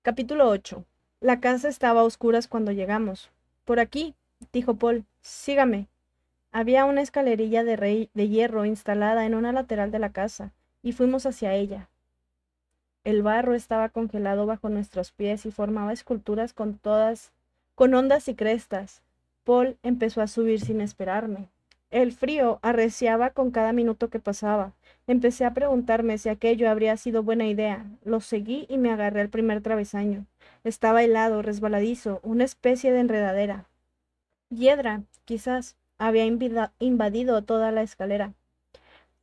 Capítulo 8. La casa estaba a oscuras cuando llegamos. Por aquí, dijo Paul. Sígame. Había una escalerilla de hierro instalada en una lateral de la casa, y fuimos hacia ella. El barro estaba congelado bajo nuestros pies y formaba esculturas con ondas y crestas. Paul empezó a subir sin esperarme. El frío arreciaba con cada minuto que pasaba. Empecé a preguntarme si aquello habría sido buena idea. Lo seguí y me agarré al primer travesaño. Estaba helado, resbaladizo, una especie de enredadera. Hiedra, quizás, había invadido toda la escalera.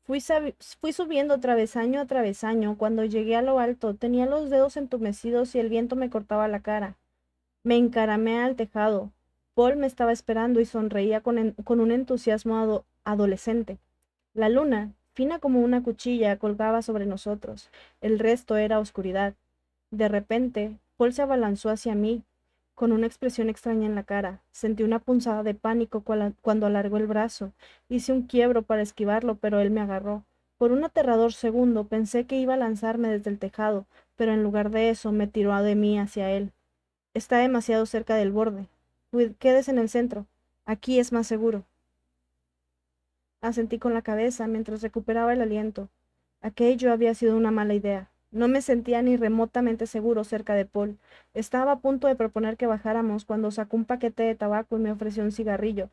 Fui subiendo travesaño a travesaño. Cuando llegué a lo alto, tenía los dedos entumecidos y el viento me cortaba la cara. Me encaramé al tejado. Paul me estaba esperando y sonreía con un entusiasmo adolescente. La luna, fina como una cuchilla, colgaba sobre nosotros. El resto era oscuridad. De repente, Paul se abalanzó hacia mí, con una expresión extraña en la cara. Sentí una punzada de pánico cuando alargó el brazo. Hice un quiebro para esquivarlo, pero él me agarró. Por un aterrador segundo pensé que iba a lanzarme desde el tejado, pero en lugar de eso me tiró de mí hacia él. Está demasiado cerca del borde. Quédese en el centro. Aquí es más seguro. Asentí con la cabeza mientras recuperaba el aliento. Aquello había sido una mala idea. No me sentía ni remotamente seguro cerca de Paul. Estaba a punto de proponer que bajáramos cuando sacó un paquete de tabaco y me ofreció un cigarrillo.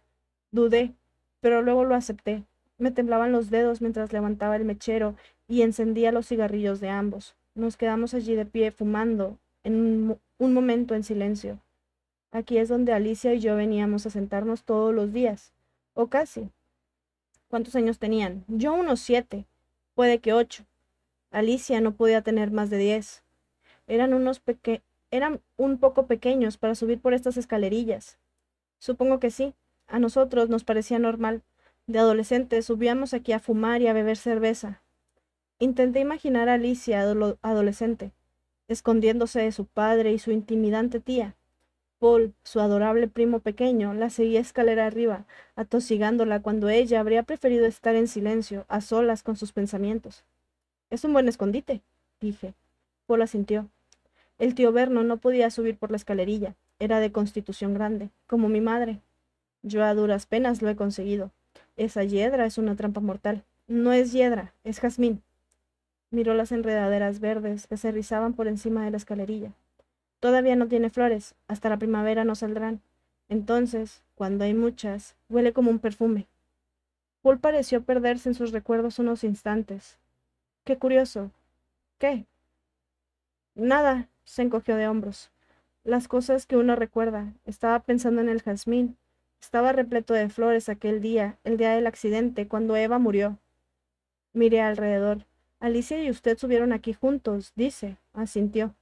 Dudé, pero luego lo acepté. Me temblaban los dedos mientras levantaba el mechero y encendía los cigarrillos de ambos. Nos quedamos allí de pie, fumando, en un momento en silencio. Aquí es donde Alicia y yo veníamos a sentarnos todos los días, o casi. ¿Cuántos años tenían? Yo unos 7, puede que 8. Alicia no podía tener más de 10. Eran eran un poco pequeños para subir por estas escalerillas. Supongo que sí. A nosotros nos parecía normal. De adolescentes subíamos aquí a fumar y a beber cerveza. Intenté imaginar a Alicia adolescente, escondiéndose de su padre y su intimidante tía. Paul, su adorable primo pequeño, la seguía escalera arriba, atosigándola cuando ella habría preferido estar en silencio, a solas con sus pensamientos. Es un buen escondite, dije. Paul asintió. El tío Verno no podía subir por la escalerilla. Era de constitución grande, como mi madre. Yo a duras penas lo he conseguido. Esa hiedra es una trampa mortal. No es hiedra, es jazmín. Miró las enredaderas verdes que se rizaban por encima de la escalerilla. Todavía no tiene flores, hasta la primavera no saldrán. Entonces, cuando hay muchas, huele como un perfume. Paul pareció perderse en sus recuerdos unos instantes. Qué curioso. ¿Qué? Nada, se encogió de hombros. Las cosas que uno recuerda. Estaba pensando en el jazmín. Estaba repleto de flores aquel día, el día del accidente, cuando Eva murió. Miré alrededor. Alicia y usted subieron aquí juntos, dice, asintió.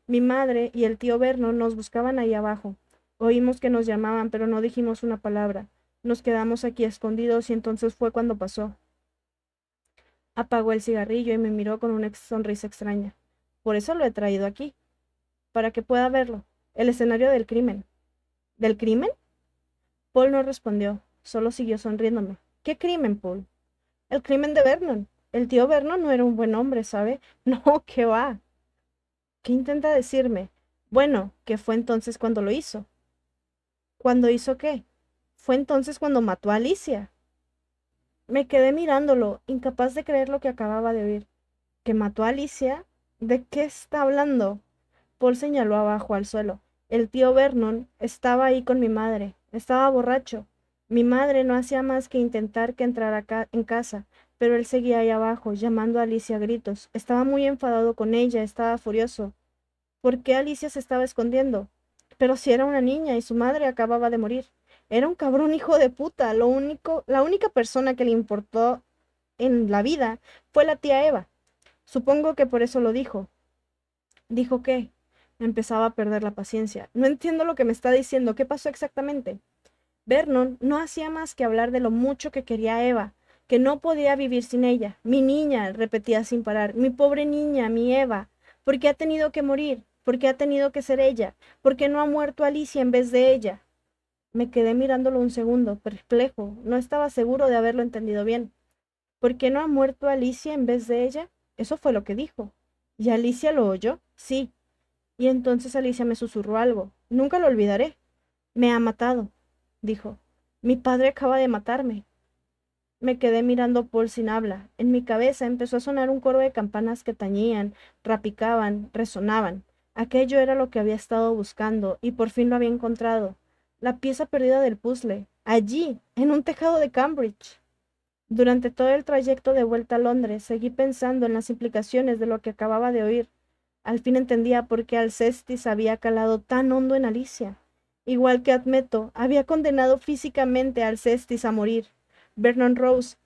Mi madre y el tío Verno nos buscaban ahí abajo. Oímos que nos llamaban, pero no dijimos una palabra. Nos quedamos aquí escondidos y entonces fue cuando pasó. Apagó el cigarrillo y me miró con una sonrisa extraña. Por eso lo he traído aquí, para que pueda verlo. El escenario del crimen. ¿Del crimen? Paul no respondió, solo siguió sonriéndome. ¿Qué crimen, Paul? El crimen de Vernon. El tío Vernon no era un buen hombre, ¿sabe? No, ¿qué va? ¿Qué intenta decirme? Bueno, que fue entonces cuando lo hizo. ¿Cuándo hizo qué? Fue entonces cuando mató a Alicia. Me quedé mirándolo, incapaz de creer lo que acababa de oír. ¿Que mató a Alicia? ¿De qué está hablando? Paul señaló abajo al suelo. El tío Vernon estaba ahí con mi madre. Estaba borracho. Mi madre no hacía más que intentar que entrara en casa, pero él seguía ahí abajo, llamando a Alicia a gritos. Estaba muy enfadado con ella, estaba furioso. ¿Por qué Alicia se estaba escondiendo? Pero si era una niña y su madre acababa de morir. Era un cabrón hijo de puta. La única persona que le importó en la vida fue la tía Eva. Supongo que por eso lo dijo. ¿Dijo qué? Empezaba a perder la paciencia. No entiendo lo que me está diciendo. ¿Qué pasó exactamente? Vernon no hacía más que hablar de lo mucho que quería a Eva, que no podía vivir sin ella. Mi niña, repetía sin parar, mi pobre niña, mi Eva. ¿Por qué ha tenido que morir? ¿Por qué ha tenido que ser ella? ¿Por qué no ha muerto Alicia en vez de ella? Me quedé mirándolo un segundo, perplejo. No estaba seguro de haberlo entendido bien. ¿Por qué no ha muerto Alicia en vez de ella? Eso fue lo que dijo. ¿Y Alicia lo oyó? Sí. Y entonces Alicia me susurró algo. Nunca lo olvidaré. Me ha matado, dijo. Mi padre acaba de matarme. Me quedé mirando a Paul sin habla. En mi cabeza empezó a sonar un coro de campanas que tañían, rapicaban, resonaban. Aquello era lo que había estado buscando, y por fin lo había encontrado. La pieza perdida del puzzle. Allí, en un tejado de Cambridge. Durante todo el trayecto de vuelta a Londres, seguí pensando en las implicaciones de lo que acababa de oír. Al fin entendía por qué Alcestis había calado tan hondo en Alicia. Igual que Admeto, había condenado físicamente a Alcestis a morir. Vernon Rose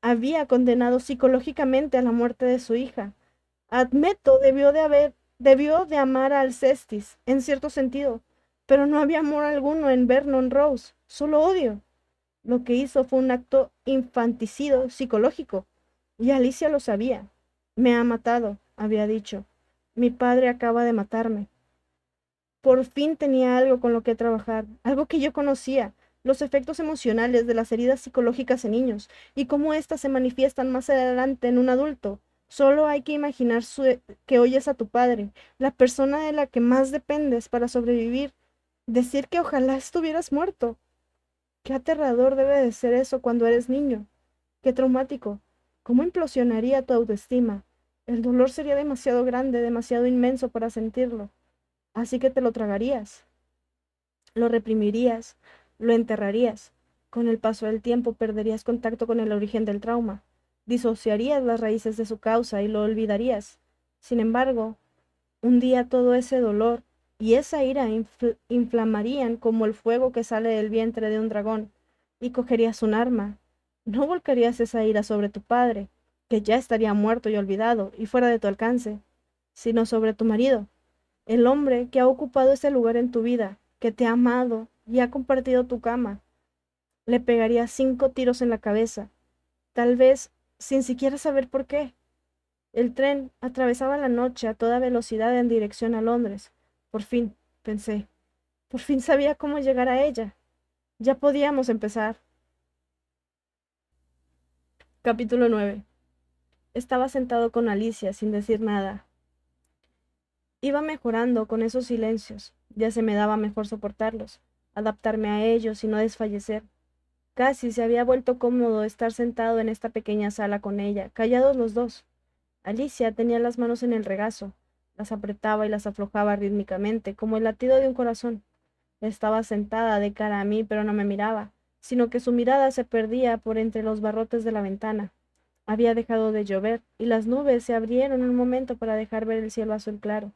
había condenado psicológicamente a la muerte de su hija. Admeto debió de amar a Alcestis, en cierto sentido, pero no había amor alguno en Vernon Rose, solo odio. Lo que hizo fue un acto infanticido psicológico, y Alicia lo sabía. Me ha matado, había dicho. Mi padre acaba de matarme. Por fin tenía algo con lo que trabajar, algo que yo conocía, los efectos emocionales de las heridas psicológicas en niños y cómo éstas se manifiestan más adelante en un adulto. Solo hay que imaginar que oyes a tu padre, la persona de la que más dependes para sobrevivir, decir que ojalá estuvieras muerto. Qué aterrador debe de ser eso cuando eres niño. Qué traumático. ¿Cómo implosionaría tu autoestima? El dolor sería demasiado grande, demasiado inmenso para sentirlo. Así que te lo tragarías, lo reprimirías, lo enterrarías. Con el paso del tiempo perderías contacto con el origen del trauma, disociarías las raíces de su causa y lo olvidarías. Sin embargo, un día todo ese dolor y esa ira inflamarían como el fuego que sale del vientre de un dragón, y cogerías un arma. No volcarías esa ira sobre tu padre, que ya estaría muerto y olvidado y fuera de tu alcance, sino sobre tu marido, el hombre que ha ocupado ese lugar en tu vida, que te ha amado y ha compartido tu cama. Le pegaría 5 tiros en la cabeza, tal vez sin siquiera saber por qué. El tren atravesaba la noche a toda velocidad en dirección a Londres. Por fin, pensé, por fin sabía cómo llegar a ella. Ya podíamos empezar. Capítulo 9. Estaba sentado con Alicia sin decir nada. Iba mejorando con esos silencios. Ya se me daba mejor soportarlos, adaptarme a ellos y no desfallecer. Casi se había vuelto cómodo estar sentado en esta pequeña sala con ella, callados los dos. Alicia tenía las manos en el regazo, las apretaba y las aflojaba rítmicamente, como el latido de un corazón. Estaba sentada de cara a mí, pero no me miraba, sino que su mirada se perdía por entre los barrotes de la ventana. Había dejado de llover, y las nubes se abrieron un momento para dejar ver el cielo azul claro.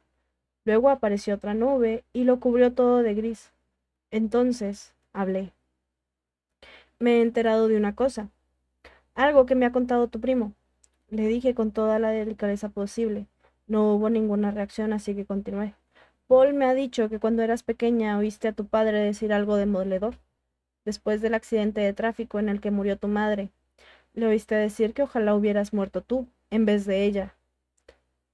Luego apareció otra nube y lo cubrió todo de gris. Entonces hablé. Me he enterado de una cosa, algo que me ha contado tu primo. Le dije con toda la delicadeza posible. No hubo ninguna reacción, así que continué. Paul me ha dicho que cuando eras pequeña oíste a tu padre decir algo demoledor. Después del accidente de tráfico en el que murió tu madre, le oíste decir que ojalá hubieras muerto tú, en vez de ella.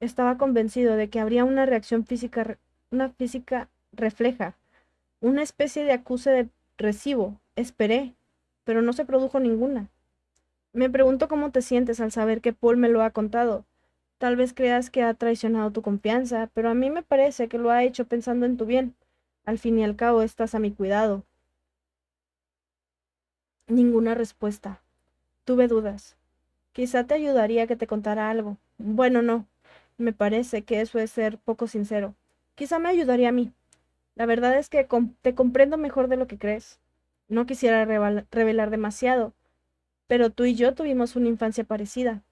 Estaba convencido de que habría una reacción física, una física refleja, una especie de acuse de recibo. Esperé, pero no se produjo ninguna. Me pregunto cómo te sientes al saber que Paul me lo ha contado. Tal vez creas que ha traicionado tu confianza, pero a mí me parece que lo ha hecho pensando en tu bien. Al fin y al cabo estás a mi cuidado. Ninguna respuesta. Tuve dudas. Quizá te ayudaría que te contara algo. Bueno, no. Me parece que eso es ser poco sincero. Quizá me ayudaría a mí. La verdad es que te comprendo mejor de lo que crees. No quisiera revelar demasiado, pero tú y yo tuvimos una infancia parecida,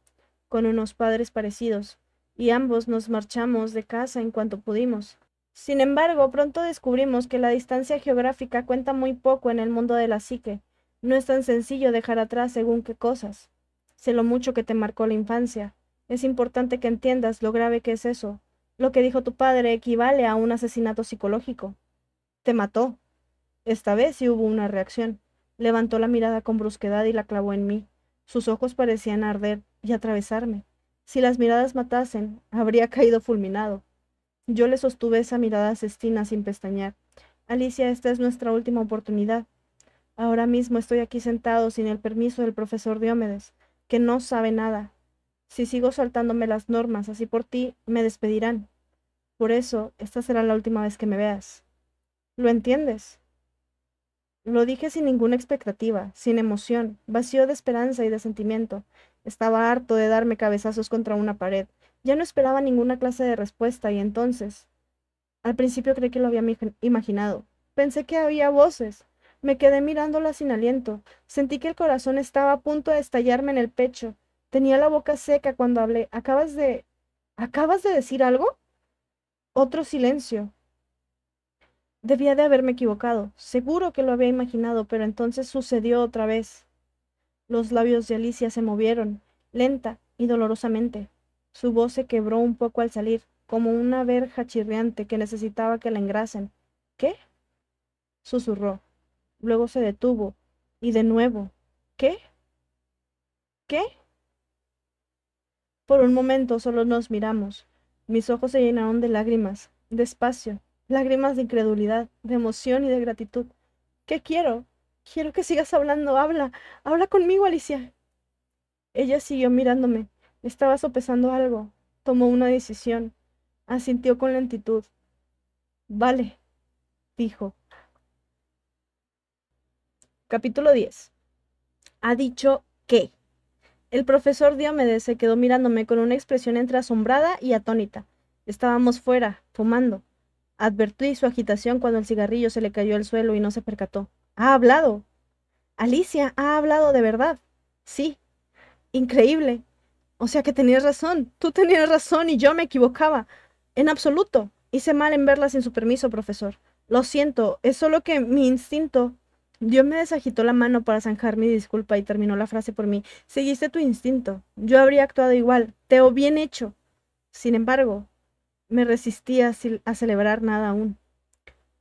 con unos padres parecidos, y ambos nos marchamos de casa en cuanto pudimos. Sin embargo, pronto descubrimos que la distancia geográfica cuenta muy poco en el mundo de la psique. No es tan sencillo dejar atrás según qué cosas. Sé lo mucho que te marcó la infancia. Es importante que entiendas lo grave que es eso. Lo que dijo tu padre equivale a un asesinato psicológico. Te mató. Esta vez sí hubo una reacción. Levantó la mirada con brusquedad y la clavó en mí. Sus ojos parecían arder y atravesarme. Si las miradas matasen, habría caído fulminado. Yo le sostuve esa mirada asesina sin pestañear. Alicia, esta es nuestra última oportunidad. Ahora mismo estoy aquí sentado sin el permiso del profesor Diomedes, que no sabe nada. Si sigo saltándome las normas así por ti, me despedirán. Por eso, esta será la última vez que me veas. ¿Lo entiendes? Lo dije sin ninguna expectativa, sin emoción, vacío de esperanza y de sentimiento. Estaba harto de darme cabezazos contra una pared. Ya no esperaba ninguna clase de respuesta y entonces, al principio creí que lo había imaginado. Pensé que había voces. Me quedé mirándola sin aliento. Sentí que el corazón estaba a punto de estallarme en el pecho. Tenía la boca seca cuando hablé. ¿Acabas de decir algo? Otro silencio. Debía de haberme equivocado. Seguro que lo había imaginado, pero entonces sucedió otra vez. Los labios de Alicia se movieron, lenta y dolorosamente. Su voz se quebró un poco al salir, como una verja chirriante que necesitaba que la engrasen. ¿Qué? Susurró. Luego se detuvo. Y de nuevo. ¿Qué? ¿Qué? Por un momento solo nos miramos. Mis ojos se llenaron de lágrimas, despacio, lágrimas de incredulidad, de emoción y de gratitud. ¿Qué quiero? Quiero que sigas hablando. Habla conmigo, Alicia. Ella siguió mirándome. Estaba sopesando algo. Tomó una decisión. Asintió con lentitud. Vale, dijo. Capítulo 10. ¿Ha dicho qué? El profesor Diomedes se quedó mirándome con una expresión entre asombrada y atónita. Estábamos fuera, fumando. Advertí su agitación cuando el cigarrillo se le cayó al suelo y no se percató. ¿Ha hablado? Alicia, ha hablado de verdad. Sí. Increíble. O sea que tenías razón. Tú tenías razón y yo me equivocaba. En absoluto. Hice mal en verla sin su permiso, profesor. Lo siento, es solo que mi instinto. Dios me desagitó la mano para zanjar mi disculpa y terminó la frase por mí. Seguiste tu instinto. Yo habría actuado igual. Teo, bien hecho. Sin embargo, me resistí a celebrar nada aún.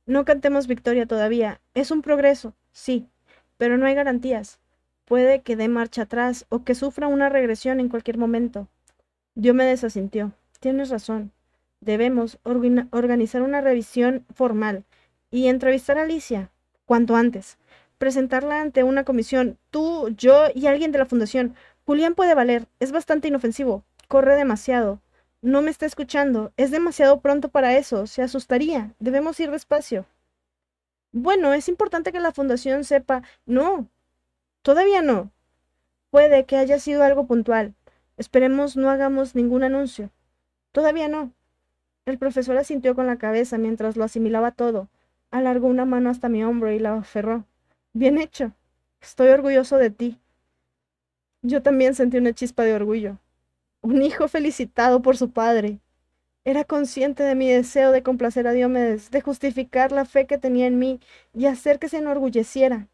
No cantemos victoria todavía. Es un progreso, sí, pero no hay garantías. Puede que dé marcha atrás o que sufra una regresión en cualquier momento. Yo me desasintió. Tienes razón. Debemos organizar una revisión formal y entrevistar a Alicia cuanto antes. Presentarla ante una comisión, tú, yo y alguien de la fundación. Julián puede valer, es bastante inofensivo, corre demasiado. No me está escuchando, es demasiado pronto para eso, se asustaría. Debemos ir despacio. Bueno, es importante que la fundación sepa. No, todavía no. Puede que haya sido algo puntual. Esperemos no hagamos ningún anuncio. Todavía no. El profesor asintió con la cabeza mientras lo asimilaba todo. Alargó una mano hasta mi hombro y la aferró. Bien hecho. Estoy orgulloso de ti. Yo también sentí una chispa de orgullo. Un hijo felicitado por su padre. Era consciente de mi deseo de complacer a Diomedes, de justificar la fe que tenía en mí y hacer que se enorgulleciera.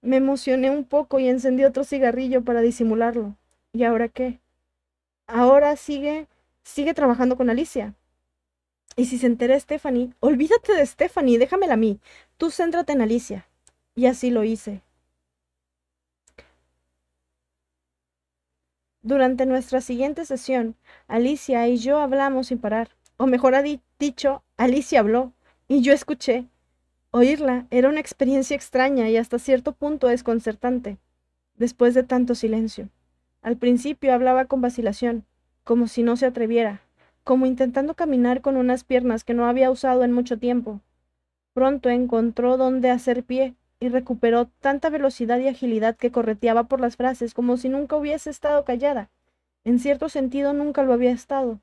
Me emocioné un poco y encendí otro cigarrillo para disimularlo. ¿Y ahora qué? Ahora sigue trabajando con Alicia. Y si se entera Stephanie, olvídate de Stephanie, déjamela a mí. Tú céntrate en Alicia. Y así lo hice. Durante nuestra siguiente sesión, Alicia y yo hablamos sin parar. O mejor dicho, Alicia habló y yo escuché. Oírla era una experiencia extraña y hasta cierto punto desconcertante, después de tanto silencio. Al principio hablaba con vacilación, como si no se atreviera, como intentando caminar con unas piernas que no había usado en mucho tiempo. Pronto encontró dónde hacer pie y recuperó tanta velocidad y agilidad que correteaba por las frases como si nunca hubiese estado callada. En cierto sentido, nunca lo había estado.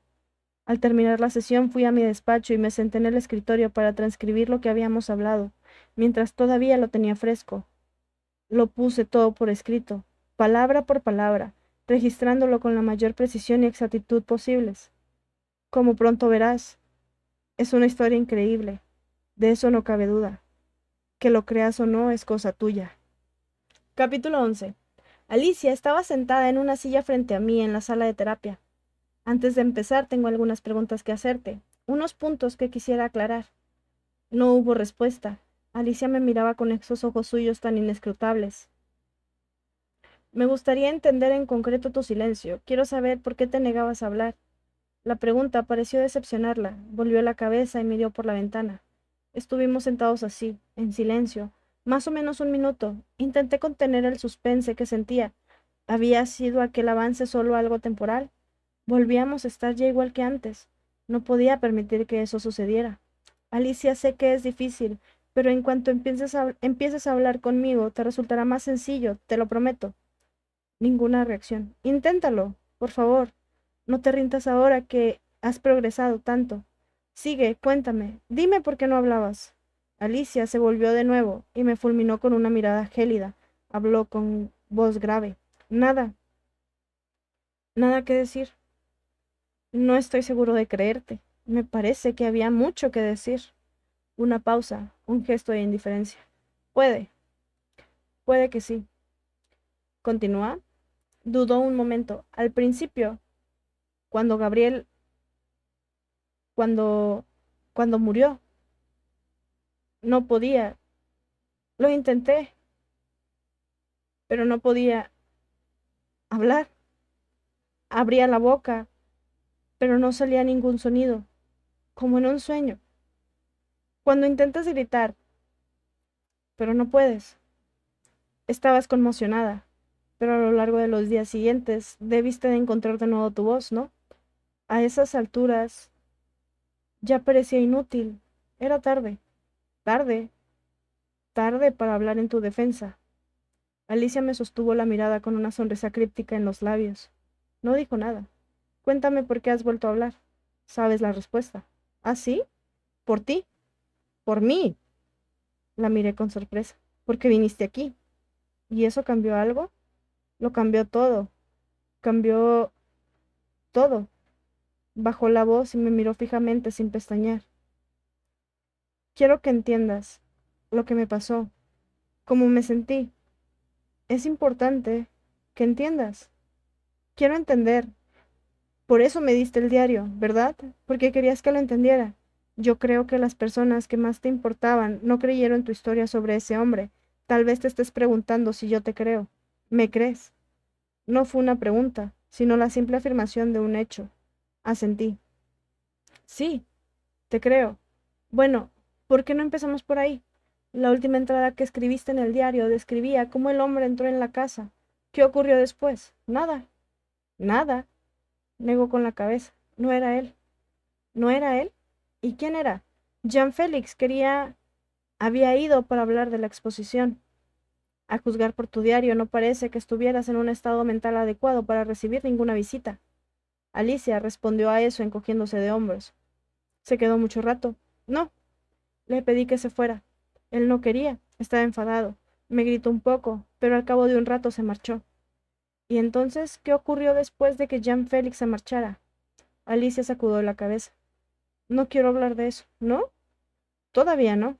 Al terminar la sesión fui a mi despacho y me senté en el escritorio para transcribir lo que habíamos hablado, mientras todavía lo tenía fresco. Lo puse todo por escrito, palabra por palabra, registrándolo con la mayor precisión y exactitud posibles. Como pronto verás, es una historia increíble. De eso no cabe duda. Que lo creas o no es cosa tuya. Capítulo 11. Alicia estaba sentada en una silla frente a mí en la sala de terapia. Antes de empezar, tengo algunas preguntas que hacerte, unos puntos que quisiera aclarar. No hubo respuesta. Alicia me miraba con esos ojos suyos tan inescrutables. Me gustaría entender en concreto tu silencio. Quiero saber por qué te negabas a hablar. La pregunta pareció decepcionarla. Volvió la cabeza y miró por la ventana. Estuvimos sentados así, en silencio, más o menos un minuto. Intenté contener el suspense que sentía. ¿Había sido aquel avance solo algo temporal? ¿Volvíamos a estar ya igual que antes? No podía permitir que eso sucediera. Alicia, sé que es difícil, pero en cuanto empieces a hablar conmigo, te resultará más sencillo, te lo prometo. Ninguna reacción. Inténtalo, por favor. No te rindas ahora que has progresado tanto. Sigue, cuéntame. Dime por qué no hablabas. Alicia se volvió de nuevo y me fulminó con una mirada gélida. Habló con voz grave. Nada, nada que decir. No estoy seguro de creerte. Me parece que había mucho que decir. Una pausa, un gesto de indiferencia. Puede, puede que sí. Continúa. Dudó un momento. Al principio, cuando Gabriel, cuando, cuando murió, no podía. Lo intenté, pero no podía hablar. Abría la boca, pero no salía ningún sonido, como en un sueño. Cuando intentas gritar, pero no puedes. Estabas conmocionada, pero a lo largo de los días siguientes debiste de encontrar de nuevo tu voz, ¿no? A esas alturas ya parecía inútil. Era tarde, tarde, tarde para hablar en tu defensa. Alicia me sostuvo la mirada con una sonrisa críptica en los labios. No dijo nada. Cuéntame por qué has vuelto a hablar. Sabes la respuesta. ¿Ah, sí? ¿Por ti? ¿Por mí? La miré con sorpresa. ¿Porque viniste aquí? ¿Y eso cambió algo? Lo cambió todo. Cambió todo. Bajó la voz y me miró fijamente sin pestañear. Quiero que entiendas lo que me pasó, cómo me sentí. Es importante que entiendas. Quiero entender. Por eso me diste el diario, ¿verdad? Porque querías que lo entendiera. Yo creo que las personas que más te importaban no creyeron tu historia sobre ese hombre. Tal vez te estés preguntando si yo te creo. ¿Me crees? No fue una pregunta, sino la simple afirmación de un hecho. Asentí. Sí, te creo. Bueno, ¿por qué no empezamos por ahí? La última entrada que escribiste en el diario describía cómo el hombre entró en la casa. ¿Qué ocurrió después? Nada. Nada. Negó con la cabeza. No era él. ¿No era él? ¿Y quién era? Jean Félix había ido para hablar de la exposición. A juzgar por tu diario, no parece que estuvieras en un estado mental adecuado para recibir ninguna visita. Alicia respondió a eso encogiéndose de hombros. ¿Se quedó mucho rato? No. Le pedí que se fuera. Él no quería, estaba enfadado. Me gritó un poco, pero al cabo de un rato se marchó. ¿Y entonces qué ocurrió después de que Jean Félix se marchara? Alicia sacudió la cabeza. No quiero hablar de eso. ¿No? Todavía no.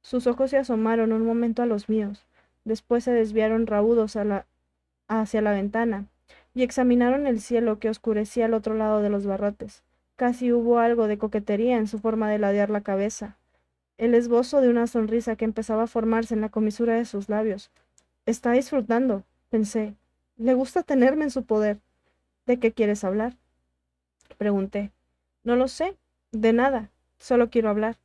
Sus ojos se asomaron un momento a los míos, después se desviaron raudos hacia la ventana y examinaron el cielo que oscurecía al otro lado de los barrotes. Casi hubo algo de coquetería en su forma de ladear la cabeza, el esbozo de una sonrisa que empezaba a formarse en la comisura de sus labios. Está disfrutando, pensé. Le gusta tenerme en su poder. ¿De qué quieres hablar? Pregunté. No lo sé, de nada, solo quiero hablar.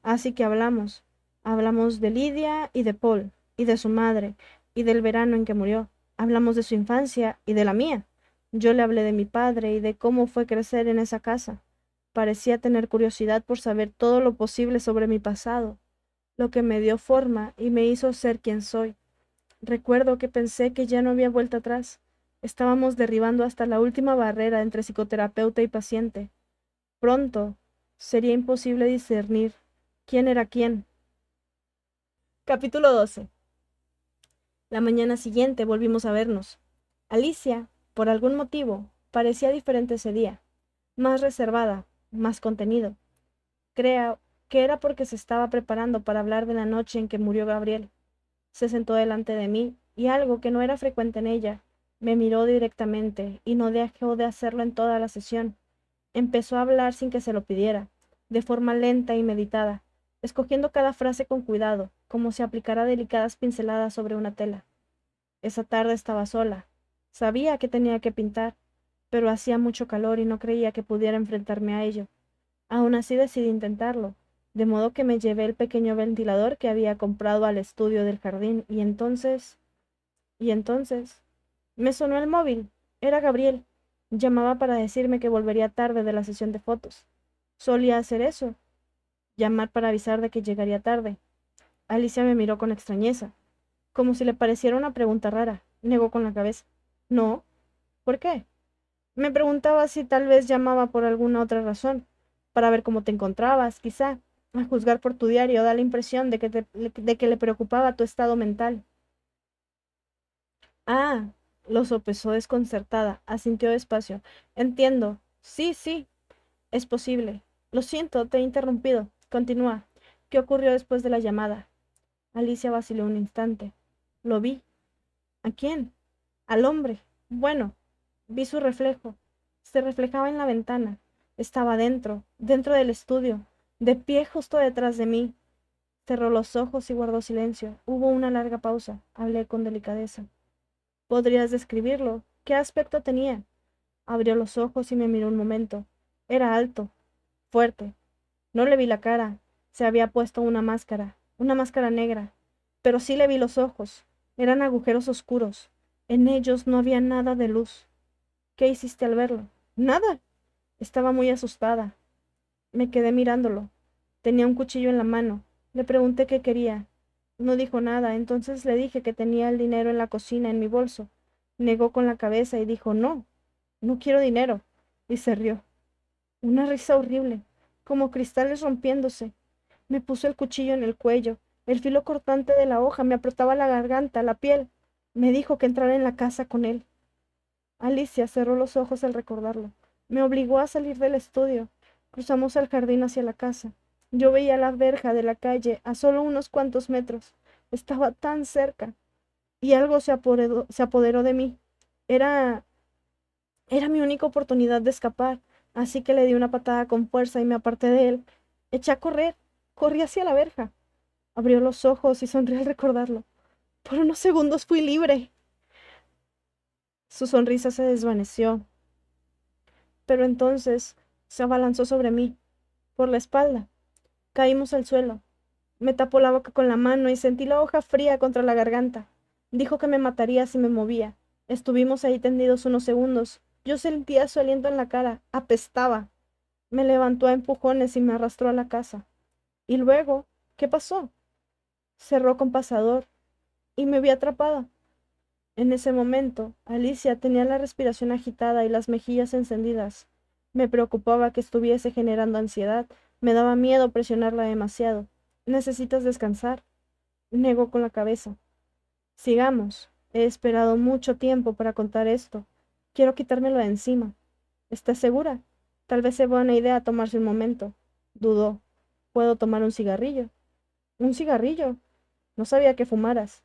Así que hablamos. Hablamos de Lidia y de Paul, y de su madre, y del verano en que murió. Hablamos de su infancia y de la mía. Yo le hablé de mi padre y de cómo fue crecer en esa casa. Parecía tener curiosidad por saber todo lo posible sobre mi pasado, lo que me dio forma y me hizo ser quien soy. Recuerdo que pensé que ya no había vuelta atrás. Estábamos derribando hasta la última barrera entre psicoterapeuta y paciente. Pronto sería imposible discernir quién era quién. Capítulo 12. La mañana siguiente volvimos a vernos. Alicia, por algún motivo, parecía diferente ese día, más reservada, más contenido. Creo que era porque se estaba preparando para hablar de la noche en que murió Gabriel. Se sentó delante de mí y algo que no era frecuente en ella, me miró directamente y no dejó de hacerlo en toda la sesión. Empezó a hablar sin que se lo pidiera, de forma lenta y meditada, escogiendo cada frase con cuidado, como si aplicara delicadas pinceladas sobre una tela. Esa tarde estaba sola. Sabía que tenía que pintar, pero hacía mucho calor y no creía que pudiera enfrentarme a ello. Aún así decidí intentarlo, de modo que me llevé el pequeño ventilador que había comprado al estudio del jardín y entonces, me sonó el móvil. Era Gabriel. Llamaba para decirme que volvería tarde de la sesión de fotos. Solía hacer eso, llamar para avisar de que llegaría tarde. Alicia me miró con extrañeza, como si le pareciera una pregunta rara. Negó con la cabeza. No. ¿Por qué? Me preguntaba si tal vez llamaba por alguna otra razón, para ver cómo te encontrabas, quizá. A juzgar por tu diario, da la impresión de que le preocupaba tu estado mental. Ah, lo sopesó desconcertada, asintió despacio. Entiendo. Sí, sí, es posible. Lo siento, te he interrumpido. Continúa. ¿Qué ocurrió después de la llamada? Alicia vaciló un instante. Lo vi. ¿A quién? Al hombre. Bueno, vi su reflejo. Se reflejaba en la ventana. Estaba dentro del estudio, de pie justo detrás de mí. Cerró los ojos y guardó silencio. Hubo una larga pausa. Hablé con delicadeza. ¿Podrías describirlo? ¿Qué aspecto tenía? Abrió los ojos y me miró un momento. Era alto, fuerte. No le vi la cara. Se había puesto una máscara negra. Pero sí le vi los ojos. Eran agujeros oscuros. En ellos no había nada de luz. ¿Qué hiciste al verlo? Nada. Estaba muy asustada. Me quedé mirándolo. Tenía un cuchillo en la mano. Le pregunté qué quería. No dijo nada, entonces le dije que tenía el dinero en la cocina, en mi bolso. Negó con la cabeza y dijo, no, no quiero dinero. Y se rió. Una risa horrible, como cristales rompiéndose. Me puso el cuchillo en el cuello. El filo cortante de la hoja me apretaba la garganta, la piel. Me dijo que entrara en la casa con él. Alicia cerró los ojos al recordarlo. Me obligó a salir del estudio. Cruzamos el jardín hacia la casa. Yo veía la verja de la calle a solo unos cuantos metros. Estaba tan cerca. Y algo se apoderó de mí. Era, era mi única oportunidad de escapar, así que le di una patada con fuerza y me aparté de él. Eché a correr. Corrí hacia la verja. Abrió los ojos y sonrió al recordarlo. Por unos segundos fui libre. Su sonrisa se desvaneció, pero entonces se abalanzó sobre mí, por la espalda. Caímos al suelo. Me tapó la boca con la mano y sentí la hoja fría contra la garganta. Dijo que me mataría si me movía. Estuvimos ahí tendidos unos segundos. Yo sentía su aliento en la cara. Apestaba. Me levantó a empujones y me arrastró a la casa. Y luego, ¿qué pasó? Cerró con pasador y me vi atrapada. En ese momento, Alicia tenía la respiración agitada y las mejillas encendidas. Me preocupaba que estuviese generando ansiedad. Me daba miedo presionarla demasiado. ¿Necesitas descansar? Negó con la cabeza. Sigamos. He esperado mucho tiempo para contar esto. Quiero quitármelo de encima. ¿Estás segura? Tal vez sea buena idea tomarse un momento. Dudó. ¿Puedo tomar un cigarrillo? ¿Un cigarrillo? No sabía que fumaras.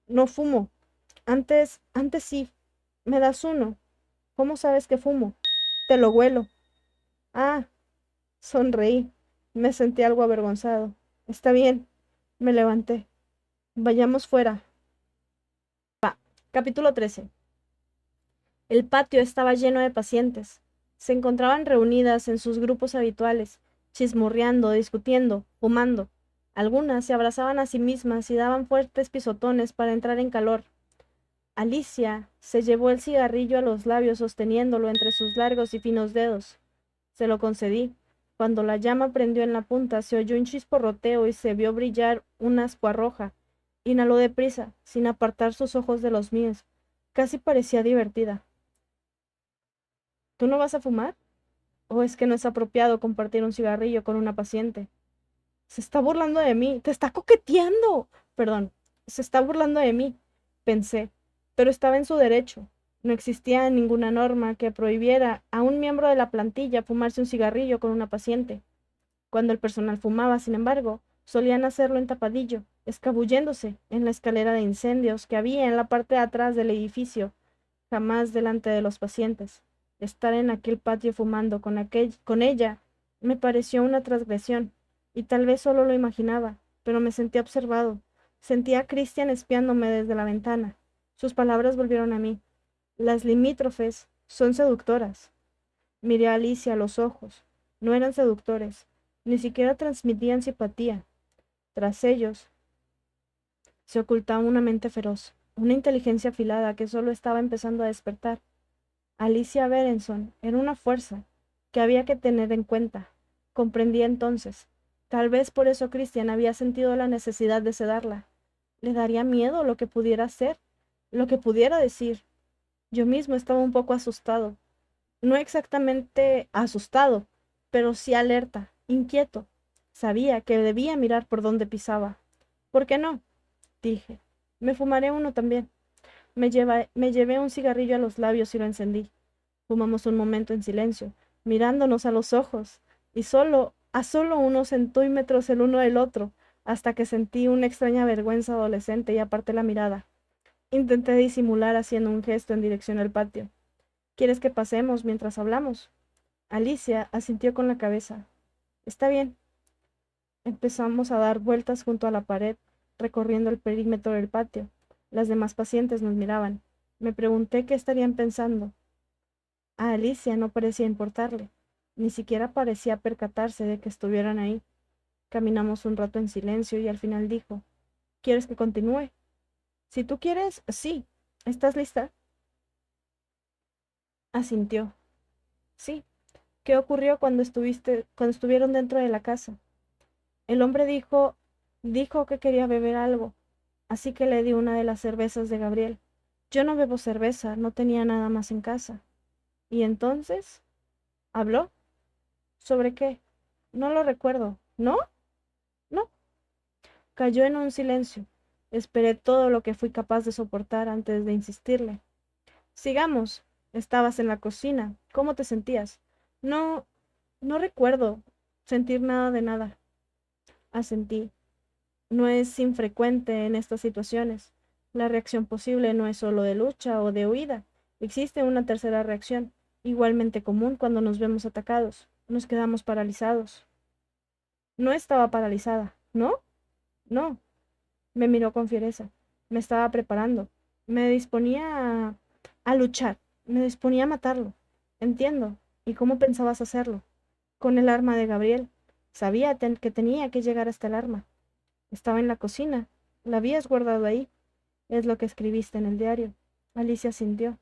No fumo. Antes sí. ¿Me das uno? ¿Cómo sabes que fumo? Te lo huelo. Ah, sonreí. Me sentí algo avergonzado. Está bien. Me levanté. Vayamos fuera. Capítulo 13. El patio estaba lleno de pacientes. Se encontraban reunidas en sus grupos habituales, chismorreando, discutiendo, fumando. Algunas se abrazaban a sí mismas y daban fuertes pisotones para entrar en calor. Alicia se llevó el cigarrillo a los labios sosteniéndolo entre sus largos y finos dedos. Se lo concedí. Cuando la llama prendió en la punta, se oyó un chisporroteo y se vio brillar una ascua roja. Inhaló deprisa, sin apartar sus ojos de los míos. Casi parecía divertida. ¿Tú no vas a fumar? ¿O es que no es apropiado compartir un cigarrillo con una paciente? Se está burlando de mí. Te está coqueteando. Perdón, se está burlando de mí, pensé, pero estaba en su derecho. No existía ninguna norma que prohibiera a un miembro de la plantilla fumarse un cigarrillo con una paciente. Cuando el personal fumaba, sin embargo, solían hacerlo en tapadillo, escabulléndose en la escalera de incendios que había en la parte de atrás del edificio, jamás delante de los pacientes. Estar en aquel patio fumando con ella me pareció una transgresión, y tal vez solo lo imaginaba, pero me sentí observado. Sentía a Christian espiándome desde la ventana. Sus palabras volvieron a mí. Las limítrofes son seductoras. Miré a Alicia a los ojos. No eran seductores, ni siquiera transmitían simpatía. Tras ellos se ocultaba una mente feroz, una inteligencia afilada que solo estaba empezando a despertar. Alicia Berenson era una fuerza que había que tener en cuenta. Comprendía entonces. Tal vez por eso Christian había sentido la necesidad de sedarla. Le daría miedo lo que pudiera hacer, lo que pudiera decir. Yo mismo estaba un poco asustado. No exactamente asustado, pero sí alerta, inquieto. Sabía que debía mirar por dónde pisaba. ¿Por qué no? Dije. Me fumaré uno también. Me llevé un cigarrillo a los labios y lo encendí. Fumamos un momento en silencio, mirándonos a los ojos, y a solo unos centímetros el uno del otro, hasta que sentí una extraña vergüenza adolescente y aparté la mirada. Intenté disimular haciendo un gesto en dirección al patio. ¿Quieres que pasemos mientras hablamos? Alicia asintió con la cabeza. Está bien. Empezamos a dar vueltas junto a la pared, recorriendo el perímetro del patio. Las demás pacientes nos miraban. Me pregunté qué estarían pensando. A Alicia no parecía importarle, ni siquiera parecía percatarse de que estuvieran ahí. Caminamos un rato en silencio y al final dijo, ¿quieres que continúe? Si tú quieres, sí. ¿Estás lista? Asintió. Sí. ¿Qué ocurrió cuando estuvieron dentro de la casa? El hombre dijo que quería beber algo, así que le di una de las cervezas de Gabriel. Yo no bebo cerveza, no tenía nada más en casa. ¿Y entonces? ¿Habló? ¿Sobre qué? No lo recuerdo. ¿No? No. Cayó en un silencio. Esperé todo lo que fui capaz de soportar antes de insistirle. Sigamos. Estabas en la cocina. ¿Cómo te sentías? No, no recuerdo sentir nada de nada. Asentí. No es infrecuente en estas situaciones. La reacción posible no es solo de lucha o de huida. Existe una tercera reacción, igualmente común cuando nos vemos atacados. Nos quedamos paralizados. No estaba paralizada. ¿No? No. Me miró con fiereza. Me estaba preparando. Me disponía a luchar. Me disponía a matarlo. Entiendo. ¿Y cómo pensabas hacerlo? Con el arma de Gabriel. Sabía que tenía que llegar hasta el arma. Estaba en la cocina. La habías guardado ahí. Es lo que escribiste en el diario. Alicia sintió.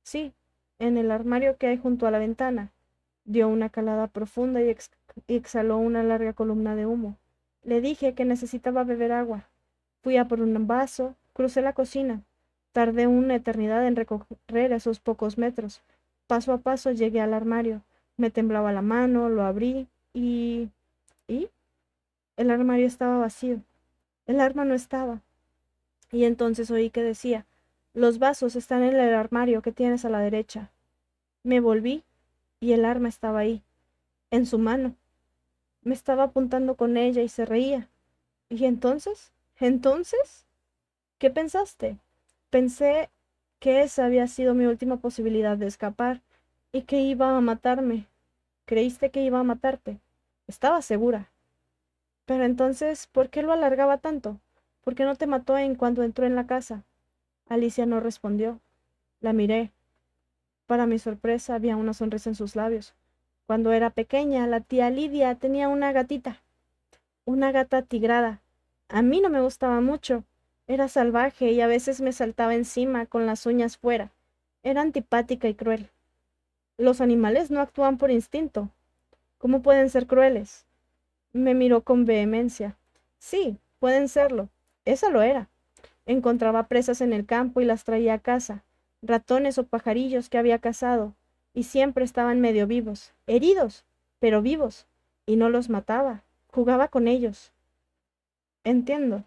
Sí, en el armario que hay junto a la ventana. Dio una calada profunda y exhaló una larga columna de humo. Le dije que necesitaba beber agua. Fui a por un vaso, crucé la cocina. Tardé una eternidad en recorrer esos pocos metros. Paso a paso llegué al armario. Me temblaba la mano, lo abrí y... ¿Y? El armario estaba vacío. El arma no estaba. Y entonces oí que decía, los vasos están en el armario que tienes a la derecha. Me volví y el arma estaba ahí, en su mano. Me estaba apuntando con ella y se reía. ¿Y entonces? ¿Entonces? ¿Qué pensaste? Pensé que esa había sido mi última posibilidad de escapar y que iba a matarme. ¿Creíste que iba a matarte? Estaba segura. Pero entonces, ¿por qué lo alargaba tanto? ¿Por qué no te mató en cuanto entró en la casa? Alicia no respondió. La miré. Para mi sorpresa, había una sonrisa en sus labios. Cuando era pequeña, la tía Lidia tenía una gata tigrada. A mí no me gustaba mucho. Era salvaje y a veces me saltaba encima con las uñas fuera. Era antipática y cruel. Los animales no actúan por instinto. ¿Cómo pueden ser crueles? Me miró con vehemencia. Sí, pueden serlo. Esa lo era. Encontraba presas en el campo y las traía a casa, ratones o pajarillos que había cazado, y siempre estaban medio vivos, heridos, pero vivos, y no los mataba, jugaba con ellos. Entiendo.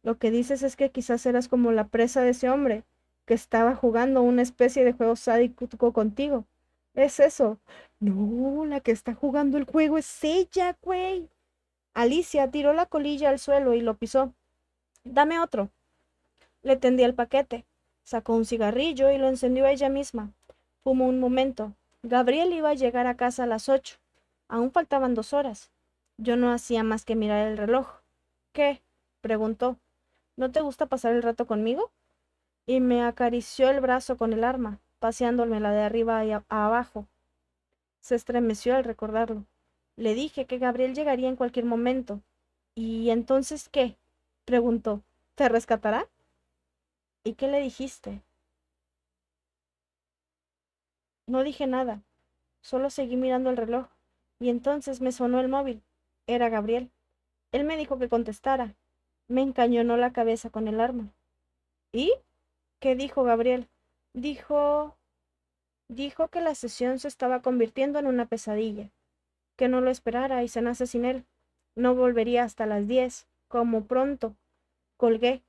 Lo que dices es que quizás eras como la presa de ese hombre, que estaba jugando una especie de juego sádico contigo. Es eso. No, la que está jugando el juego es ella, güey. Alicia tiró la colilla al suelo y lo pisó. Dame otro. Le tendí el paquete. Sacó un cigarrillo y lo encendió ella misma. Fumó un momento. Gabriel iba a llegar a casa a las 8. Aún faltaban 2 horas. Yo no hacía más que mirar el reloj. ¿Qué? Preguntó. ¿No te gusta pasar el rato conmigo? Y me acarició el brazo con el arma, paseándomela de arriba a abajo. Se estremeció al recordarlo. Le dije que Gabriel llegaría en cualquier momento. ¿Y entonces qué? Preguntó. ¿Te rescatará? ¿Y qué le dijiste? No dije nada, solo seguí mirando el reloj, y entonces me sonó el móvil. Era Gabriel. Él me dijo que contestara. Me encañonó la cabeza con el arma. ¿Y? ¿Qué dijo Gabriel? Dijo... Dijo que la sesión se estaba convirtiendo en una pesadilla, que no lo esperara y cenase sin él. No volvería hasta las 10, como pronto. Colgué.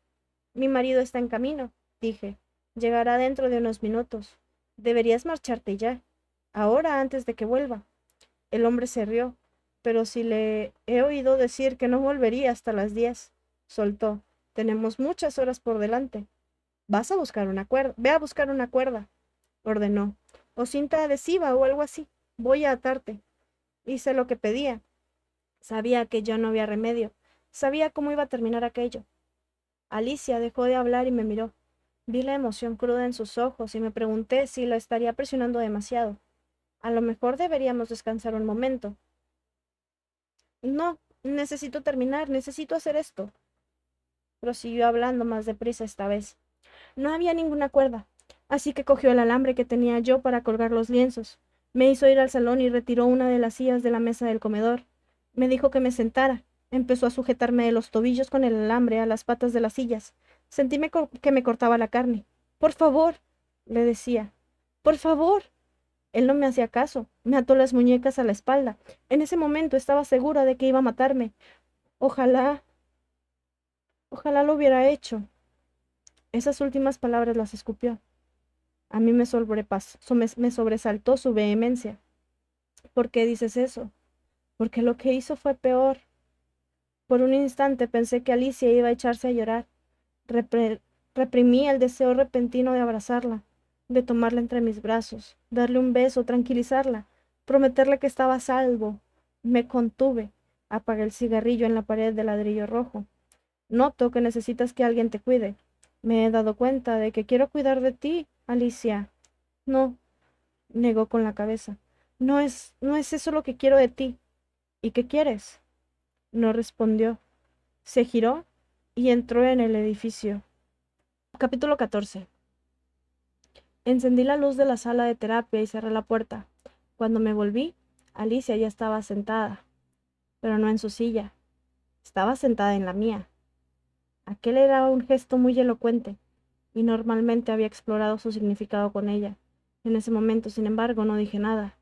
Mi marido está en camino, dije. Llegará dentro de unos minutos. Deberías marcharte ya. Ahora, antes de que vuelva. El hombre se rió. Pero si le he oído decir que no volvería hasta las 10. Soltó. Tenemos muchas horas por delante. Vas a buscar una cuerda. Ve a buscar una cuerda, ordenó. O cinta adhesiva o algo así. Voy a atarte. Hice lo que pedía. Sabía que ya no había remedio. Sabía cómo iba a terminar aquello. Alicia dejó de hablar y me miró. Vi la emoción cruda en sus ojos y me pregunté si lo estaría presionando demasiado. A lo mejor deberíamos descansar un momento. No, necesito terminar, necesito hacer esto. Prosiguió hablando más deprisa esta vez. No había ninguna cuerda, así que cogió el alambre que tenía yo para colgar los lienzos. Me hizo ir al salón y retiró una de las sillas de la mesa del comedor. Me dijo que me sentara. Empezó a sujetarme de los tobillos con el alambre a las patas de las sillas. Que me cortaba la carne. Por favor, le decía. Por favor. Él no me hacía caso. Me ató las muñecas a la espalda. En ese momento estaba segura de que iba a matarme. Ojalá, ojalá lo hubiera hecho. Esas últimas palabras las escupió. A mí me sobresaltó su vehemencia. ¿Por qué dices eso? Porque lo que hizo fue peor. Por un instante pensé que Alicia iba a echarse a llorar. Repre- Reprimí el deseo repentino de abrazarla, de tomarla entre mis brazos, darle un beso, tranquilizarla, prometerle que estaba a salvo. Me contuve. Apagué el cigarrillo en la pared de ladrillo rojo. Noto que necesitas que alguien te cuide. Me he dado cuenta de que quiero cuidar de ti, Alicia. No, negó con la cabeza. No es eso lo que quiero de ti. ¿Y qué quieres? No respondió. Se giró y entró en el edificio. Capítulo 14. Encendí la luz de la sala de terapia y cerré la puerta. Cuando me volví, Alicia ya estaba sentada, pero no en su silla. Estaba sentada en la mía. Aquel era un gesto muy elocuente, y normalmente había explorado su significado con ella. En ese momento, sin embargo, no dije nada.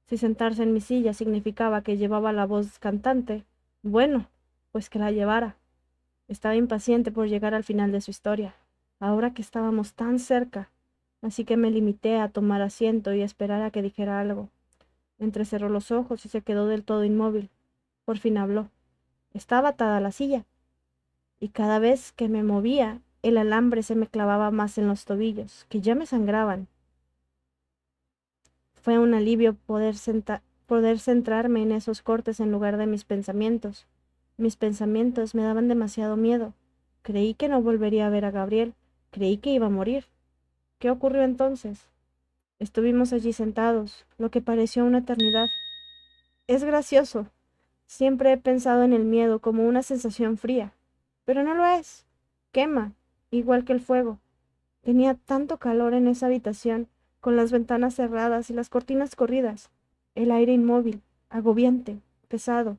Si sentarse en mi silla significaba que llevaba la voz cantante, bueno, pues que la llevara. Estaba impaciente por llegar al final de su historia, ahora que estábamos tan cerca, así que me limité a tomar asiento y esperar a que dijera algo. Entrecerró los ojos y se quedó del todo inmóvil. Por fin habló. Estaba atada a la silla, y cada vez que me movía, el alambre se me clavaba más en los tobillos, que ya me sangraban. Fue un alivio poder centrarme en esos cortes en lugar de mis pensamientos. Mis pensamientos me daban demasiado miedo. Creí que no volvería a ver a Gabriel. Creí que iba a morir. ¿Qué ocurrió entonces? Estuvimos allí sentados, lo que pareció una eternidad. Es gracioso. Siempre he pensado en el miedo como una sensación fría, pero no lo es. Quema, igual que el fuego. Tenía tanto calor en esa habitación, con las ventanas cerradas y las cortinas corridas, el aire inmóvil, agobiante, pesado.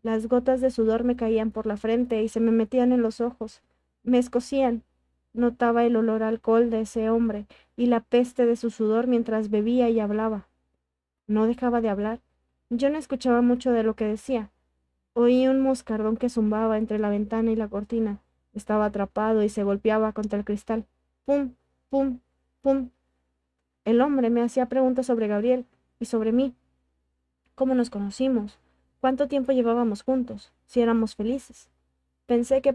Las gotas de sudor me caían por la frente y se me metían en los ojos, me escocían. Notaba el olor a alcohol de ese hombre y la peste de su sudor mientras bebía y hablaba. No dejaba de hablar. Yo no escuchaba mucho de lo que decía. Oí un moscardón que zumbaba entre la ventana y la cortina. Estaba atrapado y se golpeaba contra el cristal. Pum, pum, pum. El hombre me hacía preguntas sobre Gabriel y sobre mí. ¿Cómo nos conocimos? ¿Cuánto tiempo llevábamos juntos? ¿Si éramos felices? Pensé que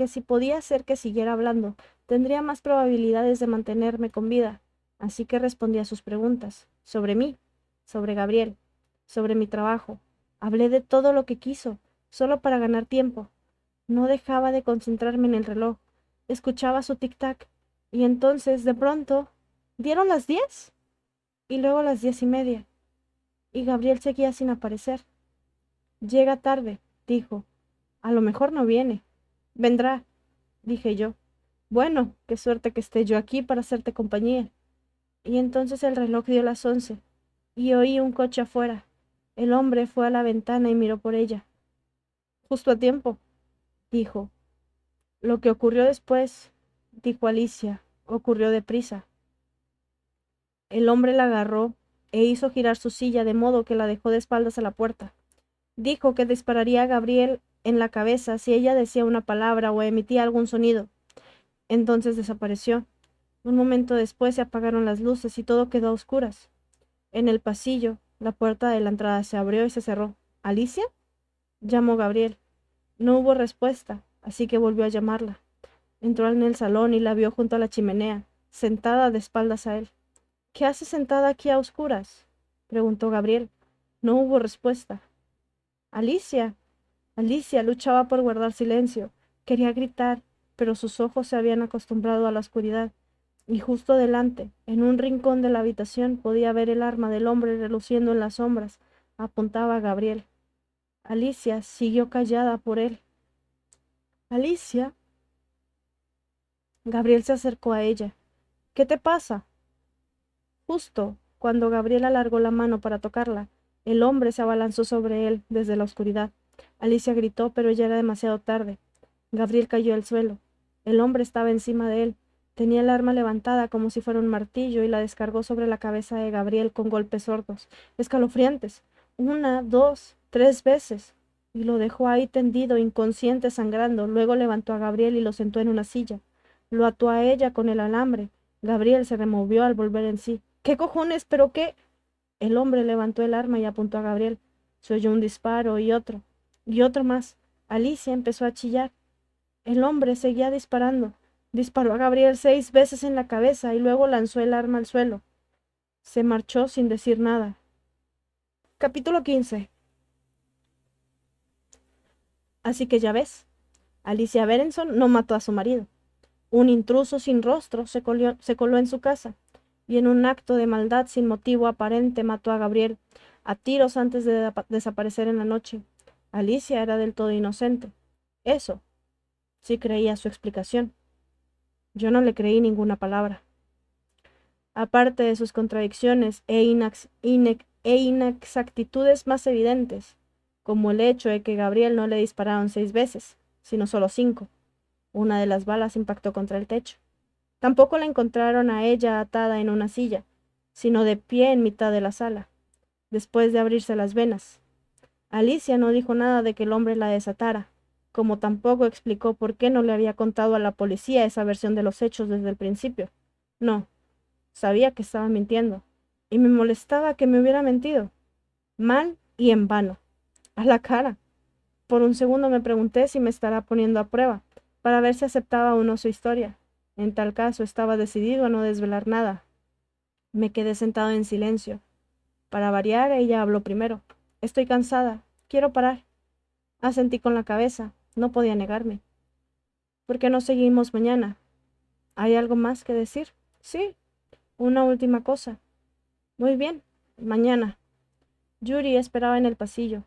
si podía ser que siguiera hablando, tendría más probabilidades de mantenerme con vida. Así que respondí a sus preguntas. Sobre mí, sobre Gabriel, sobre mi trabajo. Hablé de todo lo que quiso, solo para ganar tiempo. No dejaba de concentrarme en el reloj. Escuchaba su tic-tac. Y entonces, de pronto, dieron las 10 y luego las 10:30. Y Gabriel seguía sin aparecer. Llega tarde, dijo. A lo mejor no viene. Vendrá, dije yo. Bueno, qué suerte que esté yo aquí para hacerte compañía. Y entonces el reloj dio las 11, y oí un coche afuera. El hombre fue a la ventana y miró por ella. Justo a tiempo, dijo. Lo que ocurrió después, dijo Alicia, ocurrió deprisa. El hombre la agarró e hizo girar su silla de modo que la dejó de espaldas a la puerta. Dijo que dispararía a Gabriel en la cabeza si ella decía una palabra o emitía algún sonido. Entonces desapareció. Un momento después se apagaron las luces y todo quedó a oscuras. En el pasillo, la puerta de la entrada se abrió y se cerró. ¿Alicia? Llamó Gabriel. No hubo respuesta, así que volvió a llamarla. Entró en el salón y la vio junto a la chimenea, sentada de espaldas a él. ¿Qué hace sentada aquí a oscuras? Preguntó Gabriel. No hubo respuesta. Alicia. Alicia luchaba por guardar silencio. Quería gritar, pero sus ojos se habían acostumbrado a la oscuridad, y justo delante, en un rincón de la habitación, podía ver el arma del hombre reluciendo en las sombras. Apuntaba a Gabriel. Alicia siguió callada por él. Alicia. Gabriel se acercó a ella. ¿Qué te pasa? Justo cuando Gabriel alargó la mano para tocarla, el hombre se abalanzó sobre él desde la oscuridad. Alicia gritó, pero ya era demasiado tarde. Gabriel cayó al suelo. El hombre estaba encima de él. Tenía el arma levantada como si fuera un martillo y la descargó sobre la cabeza de Gabriel con golpes sordos, escalofriantes. Una, dos, tres veces. Y lo dejó ahí tendido, inconsciente, sangrando. Luego levantó a Gabriel y lo sentó en una silla. Lo ató a ella con el alambre. Gabriel se removió al volver en sí. ¿Qué cojones? ¿Pero qué? El hombre levantó el arma y apuntó a Gabriel. Se oyó un disparo y otro más. Alicia empezó a chillar. El hombre seguía disparando. Disparó a Gabriel 6 veces en la cabeza y luego lanzó el arma al suelo. Se marchó sin decir nada. Capítulo 15. Así que ya ves, Alicia Berenson no mató a su marido. Un intruso sin rostro se coló en su casa y en un acto de maldad sin motivo aparente mató a Gabriel a tiros antes de desaparecer en la noche. Alicia era del todo inocente. Eso sí creía su explicación. Yo no le creí ninguna palabra. Aparte de sus contradicciones e inexactitudes más evidentes, como el hecho de que Gabriel no le dispararon 6 veces, sino solo 5. Una de las balas impactó contra el techo. Tampoco la encontraron a ella atada en una silla, sino de pie en mitad de la sala, después de abrirse las venas. Alicia no dijo nada de que el hombre la desatara, como tampoco explicó por qué no le había contado a la policía esa versión de los hechos desde el principio. No, sabía que estaba mintiendo, y me molestaba que me hubiera mentido. Mal y en vano. A la cara. Por un segundo me pregunté si me estará poniendo a prueba, para ver si aceptaba o no su historia. En tal caso estaba decidido a no desvelar nada. Me quedé sentado en silencio. Para variar, ella habló primero. Estoy cansada. Quiero parar. Asentí con la cabeza. No podía negarme. ¿Por qué no seguimos mañana? ¿Hay algo más que decir? Sí. Una última cosa. Muy bien. Mañana. Yuri esperaba en el pasillo.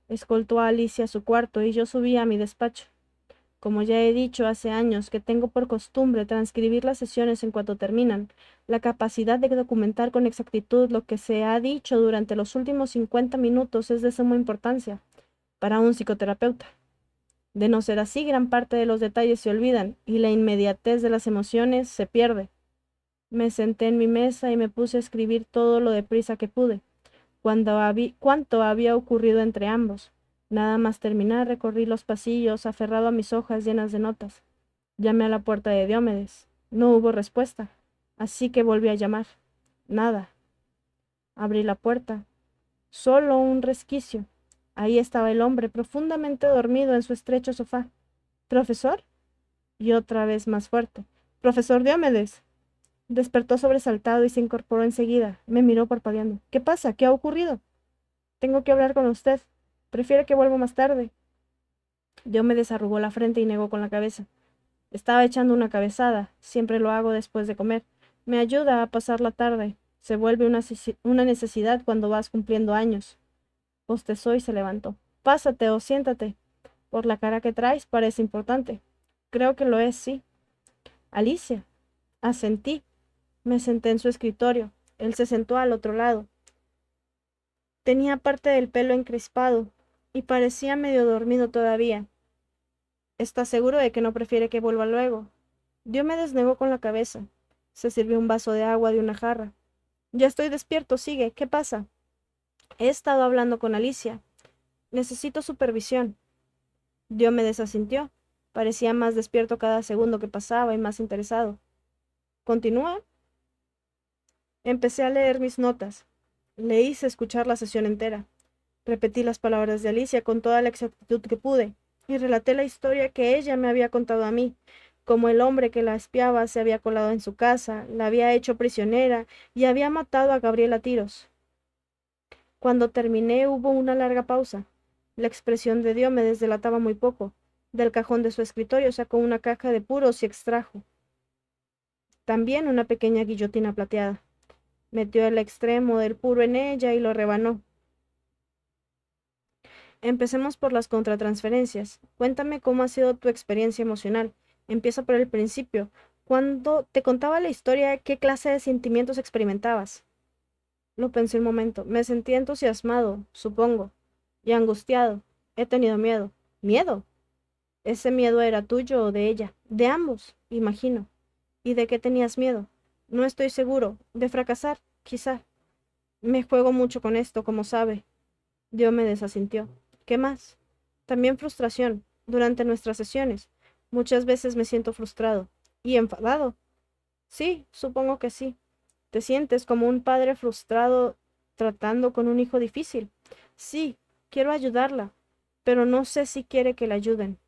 Escoltó a Alicia a su cuarto y yo subí a mi despacho. Como ya he dicho hace años que tengo por costumbre transcribir las sesiones en cuanto terminan, la capacidad de documentar con exactitud lo que se ha dicho durante los últimos 50 minutos es de suma importancia para un psicoterapeuta. De no ser así, gran parte de los detalles se olvidan y la inmediatez de las emociones se pierde. Me senté en mi mesa y me puse a escribir todo lo deprisa que pude, cuánto había ocurrido entre ambos. Nada más terminar, recorrí los pasillos, aferrado a mis hojas llenas de notas. Llamé a la puerta de Diomedes. No hubo respuesta, así que volví a llamar. Nada. Abrí la puerta. Solo un resquicio. Ahí estaba el hombre, profundamente dormido en su estrecho sofá. ¿Profesor? Y otra vez más fuerte. Profesor Diomedes. Despertó sobresaltado y se incorporó enseguida. Me miró parpadeando. ¿Qué pasa? ¿Qué ha ocurrido? Tengo que hablar con usted. ¿Prefiere que vuelva más tarde? Diomedes arrugó la frente y negó con la cabeza. Estaba echando una cabezada. Siempre lo hago después de comer. Me ayuda a pasar la tarde. Se vuelve una necesidad cuando vas cumpliendo años. Bostezó y se levantó. Pásate o siéntate. Por la cara que traes parece importante. Creo que lo es, sí. Alicia. Asentí. Me senté en su escritorio. Él se sentó al otro lado. Tenía parte del pelo encrespado y parecía medio dormido todavía. ¿Estás seguro de que no prefiere que vuelva luego? Diomedes negó con la cabeza. Se sirvió un vaso de agua de una jarra. Ya estoy despierto, sigue. ¿Qué pasa? He estado hablando con Alicia. Necesito supervisión. Diomedes asintió. Parecía más despierto cada segundo que pasaba y más interesado. ¿Continúa? Empecé a leer mis notas. Le hice escuchar la sesión entera. Repetí las palabras de Alicia con toda la exactitud que pude, y relaté la historia que ella me había contado a mí, cómo el hombre que la espiaba se había colado en su casa, la había hecho prisionera y había matado a Gabriel a tiros. Cuando terminé hubo una larga pausa. La expresión de Diomedes delataba muy poco. Del cajón de su escritorio sacó una caja de puros y extrajo. También una pequeña guillotina plateada. Metió el extremo del puro en ella y lo rebanó. Empecemos por las contratransferencias. Cuéntame cómo ha sido tu experiencia emocional. Empieza por el principio. Cuando te contaba la historia, ¿qué clase de sentimientos experimentabas? Lo pensé un momento. Me sentí entusiasmado, supongo, y angustiado. He tenido miedo. ¿Miedo? ¿Ese miedo era tuyo o de ella? De ambos, imagino. ¿Y de qué tenías miedo? No estoy seguro. De fracasar, quizá. Me juego mucho con esto, como sabe. Diomedes asintió. ¿Qué más? También frustración. Durante nuestras sesiones. Muchas veces me siento frustrado. ¿Y enfadado? Sí, supongo que sí. ¿Te sientes como un padre frustrado tratando con un hijo difícil? Sí, quiero ayudarla, pero no sé si quiere que la ayuden.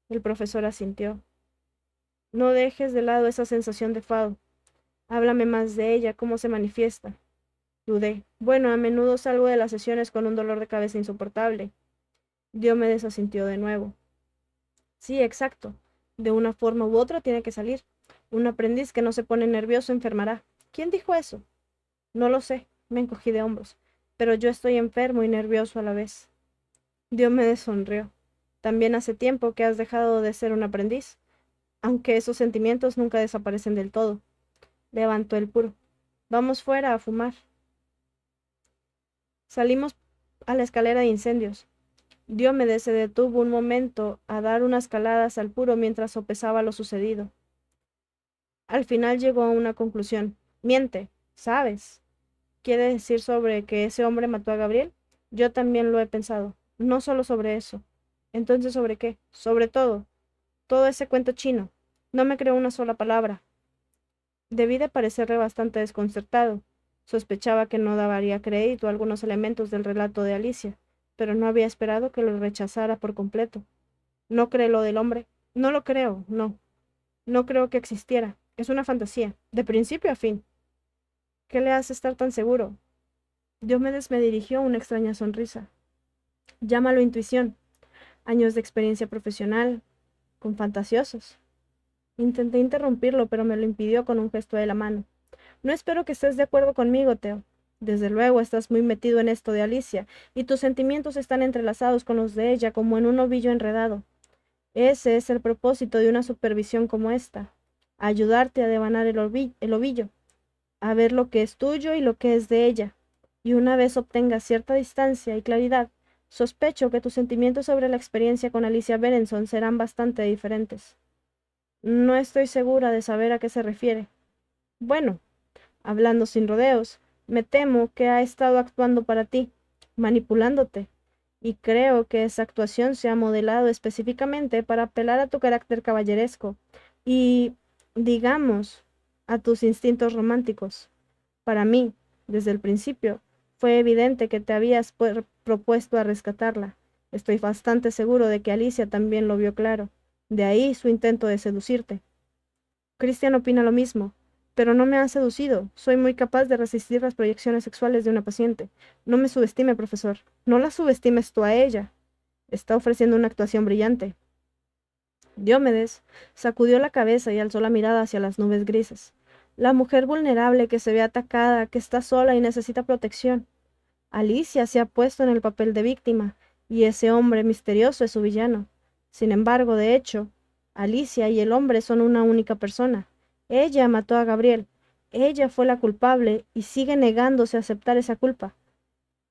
El profesor asintió. No dejes de lado esa sensación de enfado. Háblame más de ella, cómo se manifiesta. Dudé. Bueno, a menudo salgo de las sesiones con un dolor de cabeza insoportable. Diomedes asintió de nuevo. Sí, exacto. De una forma u otra tiene que salir. Un aprendiz que no se pone nervioso enfermará. ¿Quién dijo eso? No lo sé, me encogí de hombros. Pero yo estoy enfermo y nervioso a la vez. Diomedes sonrió. También hace tiempo que has dejado de ser un aprendiz, aunque esos sentimientos nunca desaparecen del todo. Levantó el puro. Vamos fuera a fumar. Salimos a la escalera de incendios. Diomedes se detuvo un momento a dar unas caladas al puro mientras sopesaba lo sucedido. Al final llegó a una conclusión. Miente, ¿sabes? ¿Quiere decir sobre que ese hombre mató a Gabriel? Yo también lo he pensado. No solo sobre eso. Entonces, ¿sobre qué? Sobre todo. Todo ese cuento chino. No me creó una sola palabra. Debí de parecerle bastante desconcertado. Sospechaba que no daría crédito a algunos elementos del relato de Alicia, pero no había esperado que lo rechazara por completo. ¿No cree lo del hombre? No lo creo, no. No creo que existiera. Es una fantasía, de principio a fin. ¿Qué le hace estar tan seguro? Diomedes me dirigió una extraña sonrisa. Llámalo intuición. Años de experiencia profesional, con fantasiosos. Intenté interrumpirlo, pero me lo impidió con un gesto de la mano. No espero que estés de acuerdo conmigo, Teo. Desde luego estás muy metido en esto de Alicia, y tus sentimientos están entrelazados con los de ella como en un ovillo enredado. Ese es el propósito de una supervisión como esta. Ayudarte a devanar el ovillo, a ver lo que es tuyo y lo que es de ella. Y una vez obtengas cierta distancia y claridad, sospecho que tus sentimientos sobre la experiencia con Alicia Berenson serán bastante diferentes. No estoy segura de saber a qué se refiere. Bueno, hablando sin rodeos, me temo que ha estado actuando para ti, manipulándote, y creo que esa actuación se ha modelado específicamente para apelar a tu carácter caballeresco y, digamos, a tus instintos románticos. Para mí, desde el principio, fue evidente que te habías propuesto a rescatarla. Estoy bastante seguro de que Alicia también lo vio claro. De ahí su intento de seducirte. Christian opina lo mismo, pero no me ha seducido. Soy muy capaz de resistir las proyecciones sexuales de una paciente. No me subestime, profesor. No la subestimes tú a ella. Está ofreciendo una actuación brillante. Diomedes sacudió la cabeza y alzó la mirada hacia las nubes grises. La mujer vulnerable que se ve atacada, que está sola y necesita protección. Alicia se ha puesto en el papel de víctima, y ese hombre misterioso es su villano. Sin embargo, de hecho, Alicia y el hombre son una única persona. Ella mató a Gabriel, Ella fue la culpable y sigue negándose a aceptar esa culpa.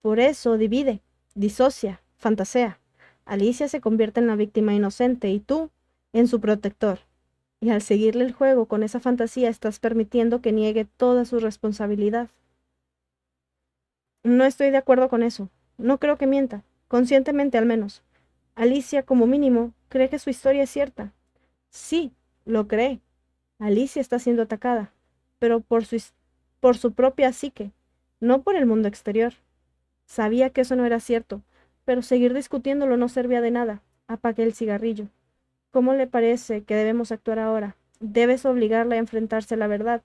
Por eso divide, disocia, fantasea. Alicia se convierte en la víctima inocente y tú en su protector. Y al seguirle el juego con esa fantasía estás permitiendo que niegue toda su responsabilidad. No estoy de acuerdo con eso. No creo que mienta, conscientemente al menos. Alicia, como mínimo, cree que su historia es cierta. Sí, lo cree. Alicia está siendo atacada, pero por su propia psique, no por el mundo exterior. Sabía que eso no era cierto, pero seguir discutiéndolo no servía de nada. Apagué el cigarrillo. ¿Cómo le parece que debemos actuar ahora? Debes obligarla a enfrentarse a la verdad.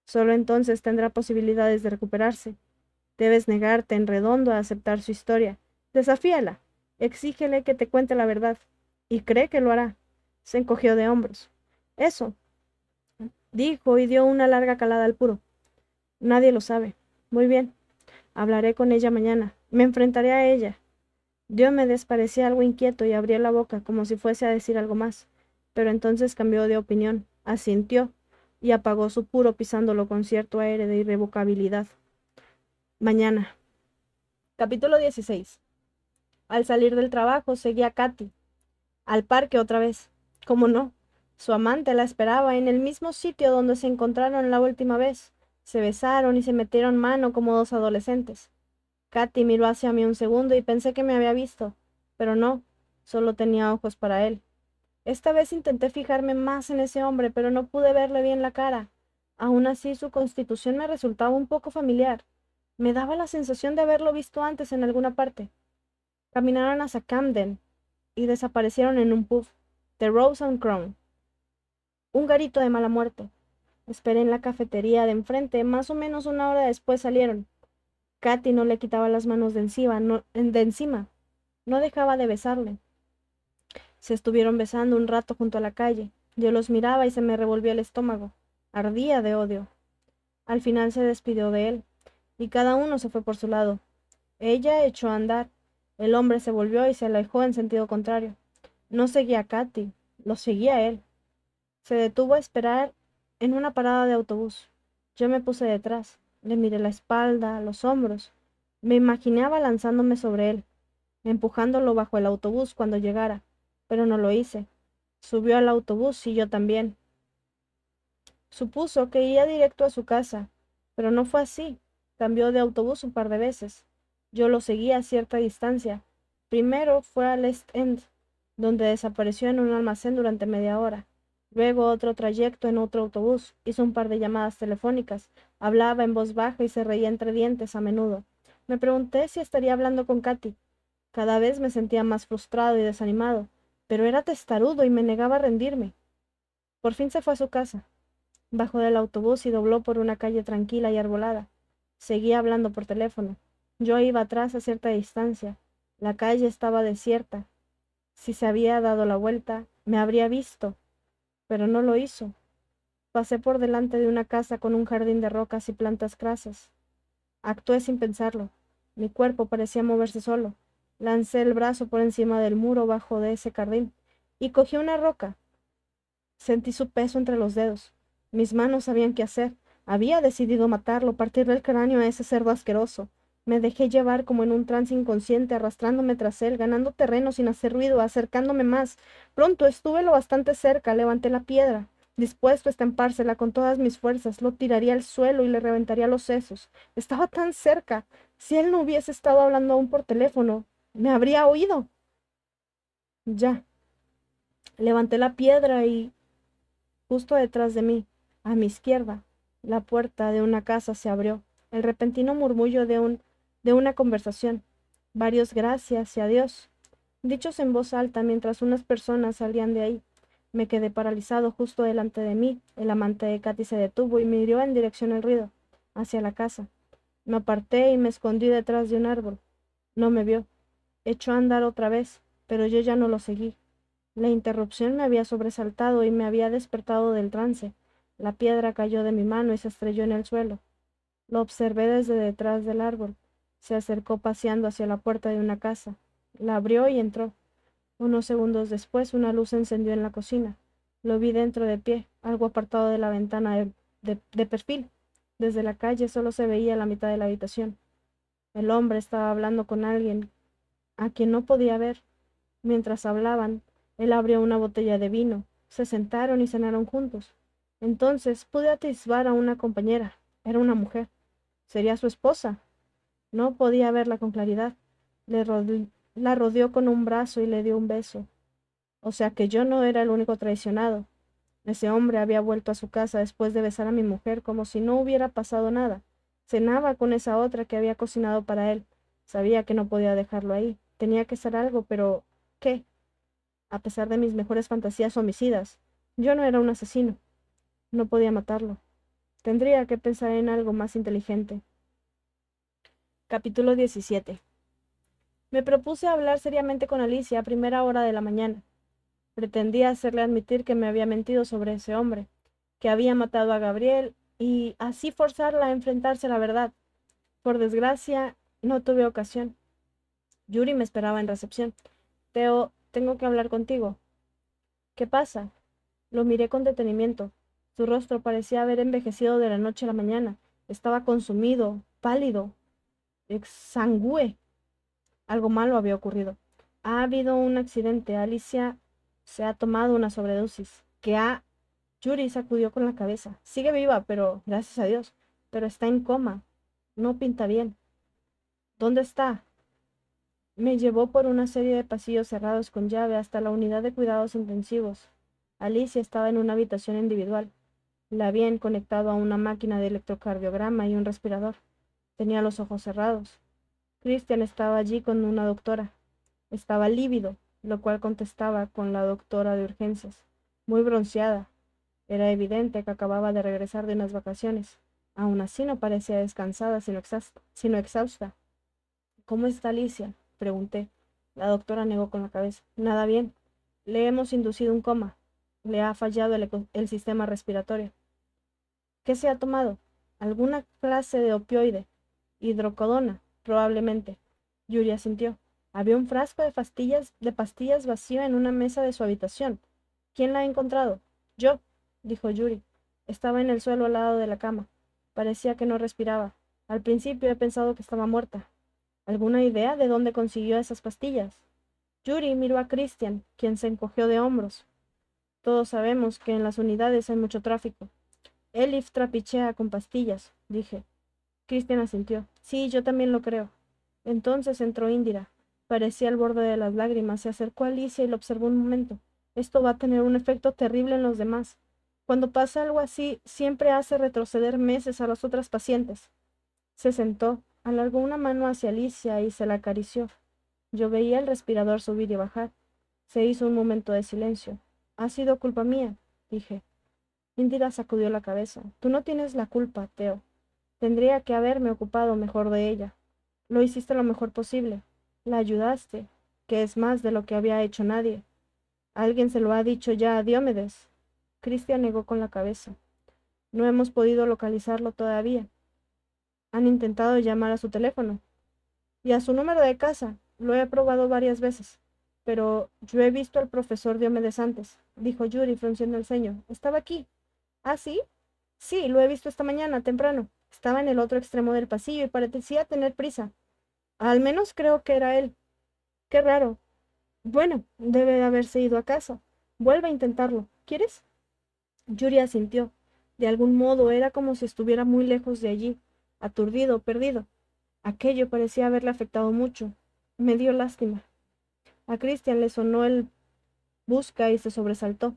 Solo entonces tendrá posibilidades de recuperarse. Debes negarte en redondo a aceptar su historia. Desafíala. Exígele que te cuente la verdad. Y cree que lo hará. Se encogió de hombros. Eso, dijo y dio una larga calada al puro. Nadie lo sabe. Muy bien. Hablaré con ella mañana. Me enfrentaré a ella. Diomedes parecía algo inquieto y abrió la boca como si fuese a decir algo más, pero entonces cambió de opinión, asintió y apagó su puro pisándolo con cierto aire de irrevocabilidad. Mañana. Capítulo 16. Al salir del trabajo seguía a Katy. Al parque otra vez. ¿Cómo no? Su amante la esperaba en el mismo sitio donde se encontraron la última vez. Se besaron y se metieron mano como dos adolescentes. Katy miró hacia mí un segundo y pensé que me había visto, pero no, solo tenía ojos para él. Esta vez intenté fijarme más en ese hombre, pero no pude verle bien la cara. Aún así, su constitución me resultaba un poco familiar. Me daba la sensación de haberlo visto antes en alguna parte. Caminaron hacia Camden y desaparecieron en un pub, The Rose and Crown, un garito de mala muerte. Esperé en la cafetería de enfrente, más o menos una hora después salieron. Katy no le quitaba las manos de encima, no dejaba de besarle. Se estuvieron besando un rato junto a la calle. Yo los miraba y se me revolvió el estómago. Ardía de odio. Al final se despidió de él, y cada uno se fue por su lado. Ella echó a andar. El hombre se volvió y se alejó en sentido contrario. No seguía a Katy, lo seguía él. Se detuvo a esperar en una parada de autobús. Yo me puse detrás. Le miré la espalda, los hombros. Me imaginaba lanzándome sobre él, empujándolo bajo el autobús cuando llegara, pero no lo hice. Subió al autobús y yo también. Supuso que iría directo a su casa, pero no fue así. Cambió de autobús un par de veces. Yo lo seguí a cierta distancia. Primero fue al East End, donde desapareció en un almacén durante media hora. Luego otro trayecto en otro autobús. Hizo un par de llamadas telefónicas. Hablaba en voz baja y se reía entre dientes a menudo. Me pregunté si estaría hablando con Katy. Cada vez me sentía más frustrado y desanimado, pero era testarudo y me negaba a rendirme. Por fin se fue a su casa. Bajó del autobús y dobló por una calle tranquila y arbolada. Seguía hablando por teléfono. Yo iba atrás a cierta distancia. La calle estaba desierta. Si se había dado la vuelta, me habría visto, pero no lo hizo. Pasé por delante de una casa con un jardín de rocas y plantas crasas. Actué sin pensarlo. Mi cuerpo parecía moverse solo. Lancé el brazo por encima del muro bajo de ese jardín y cogí una roca. Sentí su peso entre los dedos. Mis manos sabían qué hacer. Había decidido matarlo, partirle el cráneo a ese cerdo asqueroso. Me dejé llevar como en un trance inconsciente, arrastrándome tras él, ganando terreno sin hacer ruido, acercándome más. Pronto estuve lo bastante cerca, levanté la piedra, dispuesto a estampársela con todas mis fuerzas, lo tiraría al suelo y le reventaría los sesos. Estaba tan cerca. Si él no hubiese estado hablando aún por teléfono, me habría oído. Ya. Levanté la piedra y justo detrás de mí, a mi izquierda, la puerta de una casa se abrió. El repentino murmullo de una conversación. Varios gracias y adiós, dichos en voz alta mientras unas personas salían de ahí. Me quedé paralizado justo delante de mí. El amante de Katy se detuvo y miró en dirección al ruido, hacia la casa. Me aparté y me escondí detrás de un árbol. No me vio. Echó a andar otra vez, pero yo ya no lo seguí. La interrupción me había sobresaltado y me había despertado del trance. La piedra cayó de mi mano y se estrelló en el suelo. Lo observé desde detrás del árbol. Se acercó paseando hacia la puerta de una casa. La abrió y entró. Unos segundos después, una luz se encendió en la cocina. Lo vi dentro de pie, algo apartado de la ventana de perfil. Desde la calle solo se veía la mitad de la habitación. El hombre estaba hablando con alguien a quien no podía ver. Mientras hablaban, él abrió una botella de vino. Se sentaron y cenaron juntos. Entonces pude atisbar a una compañera. Era una mujer. ¿Sería su esposa? No podía verla con claridad. La rodeó con un brazo y le dio un beso. O sea que yo no era el único traicionado. Ese hombre había vuelto a su casa después de besar a mi mujer como si no hubiera pasado nada. Cenaba con esa otra que había cocinado para él. Sabía que no podía dejarlo ahí. Tenía que hacer algo, pero ¿qué? A pesar de mis mejores fantasías homicidas, yo no era un asesino. No podía matarlo. Tendría que pensar en algo más inteligente. Capítulo 17. Me propuse hablar seriamente con Alicia a primera hora de la mañana. Pretendía hacerle admitir que me había mentido sobre ese hombre, que había matado a Gabriel, y así forzarla a enfrentarse a la verdad. Por desgracia, no tuve ocasión. Yuri me esperaba en recepción. Teo, tengo que hablar contigo. ¿Qué pasa? Lo miré con detenimiento. Su rostro parecía haber envejecido de la noche a la mañana. Estaba consumido, pálido, exangüe. Algo malo había ocurrido. Ha habido un accidente. Alicia se ha tomado una sobredosis. ¿Qué ha? Yuri sacudió con la cabeza. Sigue viva, pero gracias a Dios. Pero está en coma. No pinta bien. ¿Dónde está? Me llevó por una serie de pasillos cerrados con llave hasta la unidad de cuidados intensivos. Alicia estaba en una habitación individual. La habían conectado a una máquina de electrocardiograma y un respirador. Tenía los ojos cerrados. Christian estaba allí con una doctora. Estaba lívido, lo cual contestaba con la doctora de urgencias. Muy bronceada. Era evidente que acababa de regresar de unas vacaciones. Aún así no parecía descansada, sino exhausta. ¿Cómo está Alicia? Pregunté. La doctora negó con la cabeza. Nada bien. Le hemos inducido un coma. Le ha fallado el sistema respiratorio. ¿Qué se ha tomado? Alguna clase de opioide. Hidrocodona, probablemente. Yuri asintió. Había un frasco de pastillas vacío en una mesa de su habitación. ¿Quién la ha encontrado? Yo, dijo Yuri. Estaba en el suelo al lado de la cama. Parecía que no respiraba. Al principio he pensado que estaba muerta. ¿Alguna idea de dónde consiguió esas pastillas? Yuri miró a Christian, quien se encogió de hombros. Todos sabemos que en las unidades hay mucho tráfico. Elif trapichea con pastillas, dije. Christian asintió. Sí, yo también lo creo. Entonces entró Indira. Parecía al borde de las lágrimas. Se acercó a Alicia y lo observó un momento. Esto va a tener un efecto terrible en los demás. Cuando pasa algo así, siempre hace retroceder meses a las otras pacientes. Se sentó, alargó una mano hacia Alicia y se la acarició. Yo veía el respirador subir y bajar. Se hizo un momento de silencio. Ha sido culpa mía, dije. Indira sacudió la cabeza. Tú no tienes la culpa, Teo. Tendría que haberme ocupado mejor de ella. Lo hiciste lo mejor posible. La ayudaste, que es más de lo que había hecho nadie. ¿Alguien se lo ha dicho ya a Diomedes? Cristian negó con la cabeza. No hemos podido localizarlo todavía. Han intentado llamar a su teléfono y a su número de casa. Lo he probado varias veces. Pero yo he visto al profesor Diomedes antes, dijo Yuri frunciendo el ceño. Estaba aquí. ¿Ah, sí? Sí, lo he visto esta mañana, temprano. Estaba en el otro extremo del pasillo y parecía tener prisa. Al menos creo que era él. Qué raro. Bueno, debe de haberse ido a casa. Vuelve a intentarlo. ¿Quieres? Yuri asintió. De algún modo era como si estuviera muy lejos de allí, aturdido, perdido. Aquello parecía haberle afectado mucho. Me dio lástima. A Christian le sonó el busca y se sobresaltó.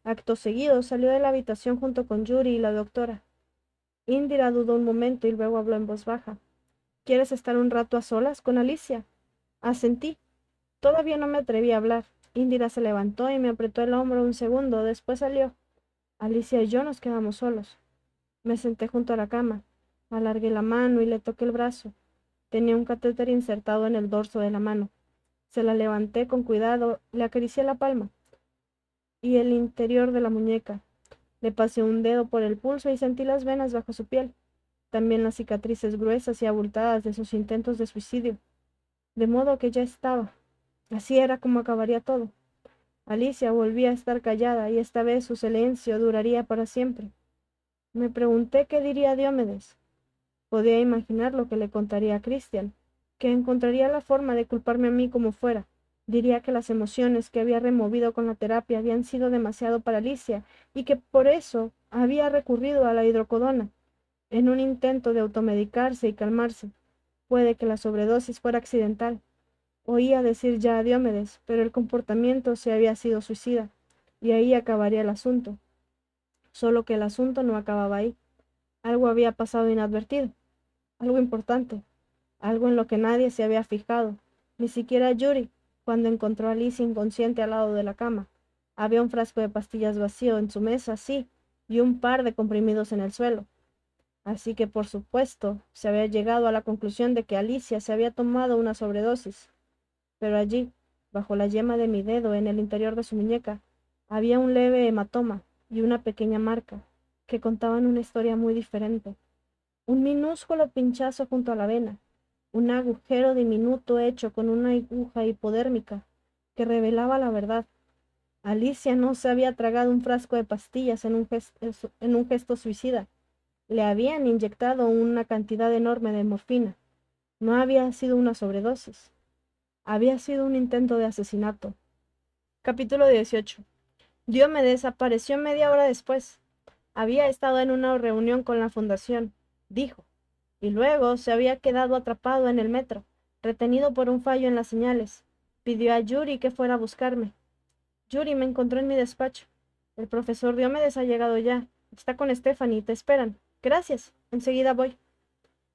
Acto seguido salió de la habitación junto con Yuri y la doctora. Indira dudó un momento y luego habló en voz baja. ¿Quieres estar un rato a solas con Alicia? Asentí. Todavía no me atreví a hablar. Indira se levantó y me apretó el hombro un segundo, después salió. Alicia y yo nos quedamos solos. Me senté junto a la cama. Alargué la mano y le toqué el brazo. Tenía un catéter insertado en el dorso de la mano. Se la levanté con cuidado, le acaricié la palma y el interior de la muñeca. Le pasé un dedo por el pulso y sentí las venas bajo su piel, también las cicatrices gruesas y abultadas de sus intentos de suicidio. De modo que ya estaba. Así era como acabaría todo. Alicia volvía a estar callada y esta vez su silencio duraría para siempre. Me pregunté qué diría Diomedes. Podía imaginar lo que le contaría a Christian, que encontraría la forma de culparme a mí como fuera. Diría que las emociones que había removido con la terapia habían sido demasiado para Alicia y que por eso había recurrido a la hidrocodona, en un intento de automedicarse y calmarse. Puede que la sobredosis fuera accidental. Oía decir ya a Diomedes, pero el comportamiento se había sido suicida, y ahí acabaría el asunto. Solo que el asunto no acababa ahí. Algo había pasado inadvertido, algo importante, algo en lo que nadie se había fijado, ni siquiera Yuri, cuando encontró a Alicia inconsciente al lado de la cama. Había un frasco de pastillas vacío en su mesa, sí, y un par de comprimidos en el suelo. Así que, por supuesto, se había llegado a la conclusión de que Alicia se había tomado una sobredosis. Pero allí, bajo la yema de mi dedo en el interior de su muñeca, había un leve hematoma y una pequeña marca, que contaban una historia muy diferente. Un minúsculo pinchazo junto a la vena, un agujero diminuto hecho con una aguja hipodérmica, que revelaba la verdad. Alicia no se había tragado un frasco de pastillas en un gesto suicida. Le habían inyectado una cantidad enorme de morfina. No había sido una sobredosis. Había sido un intento de asesinato. Capítulo 18. Diomedes apareció media hora después. Había estado en una reunión con la fundación, dijo, y luego se había quedado atrapado en el metro, retenido por un fallo en las señales. Pidió a Yuri que fuera a buscarme. Yuri me encontró en mi despacho. El profesor Diomedes ha llegado ya. Está con Stephanie, te esperan. Gracias. Enseguida voy.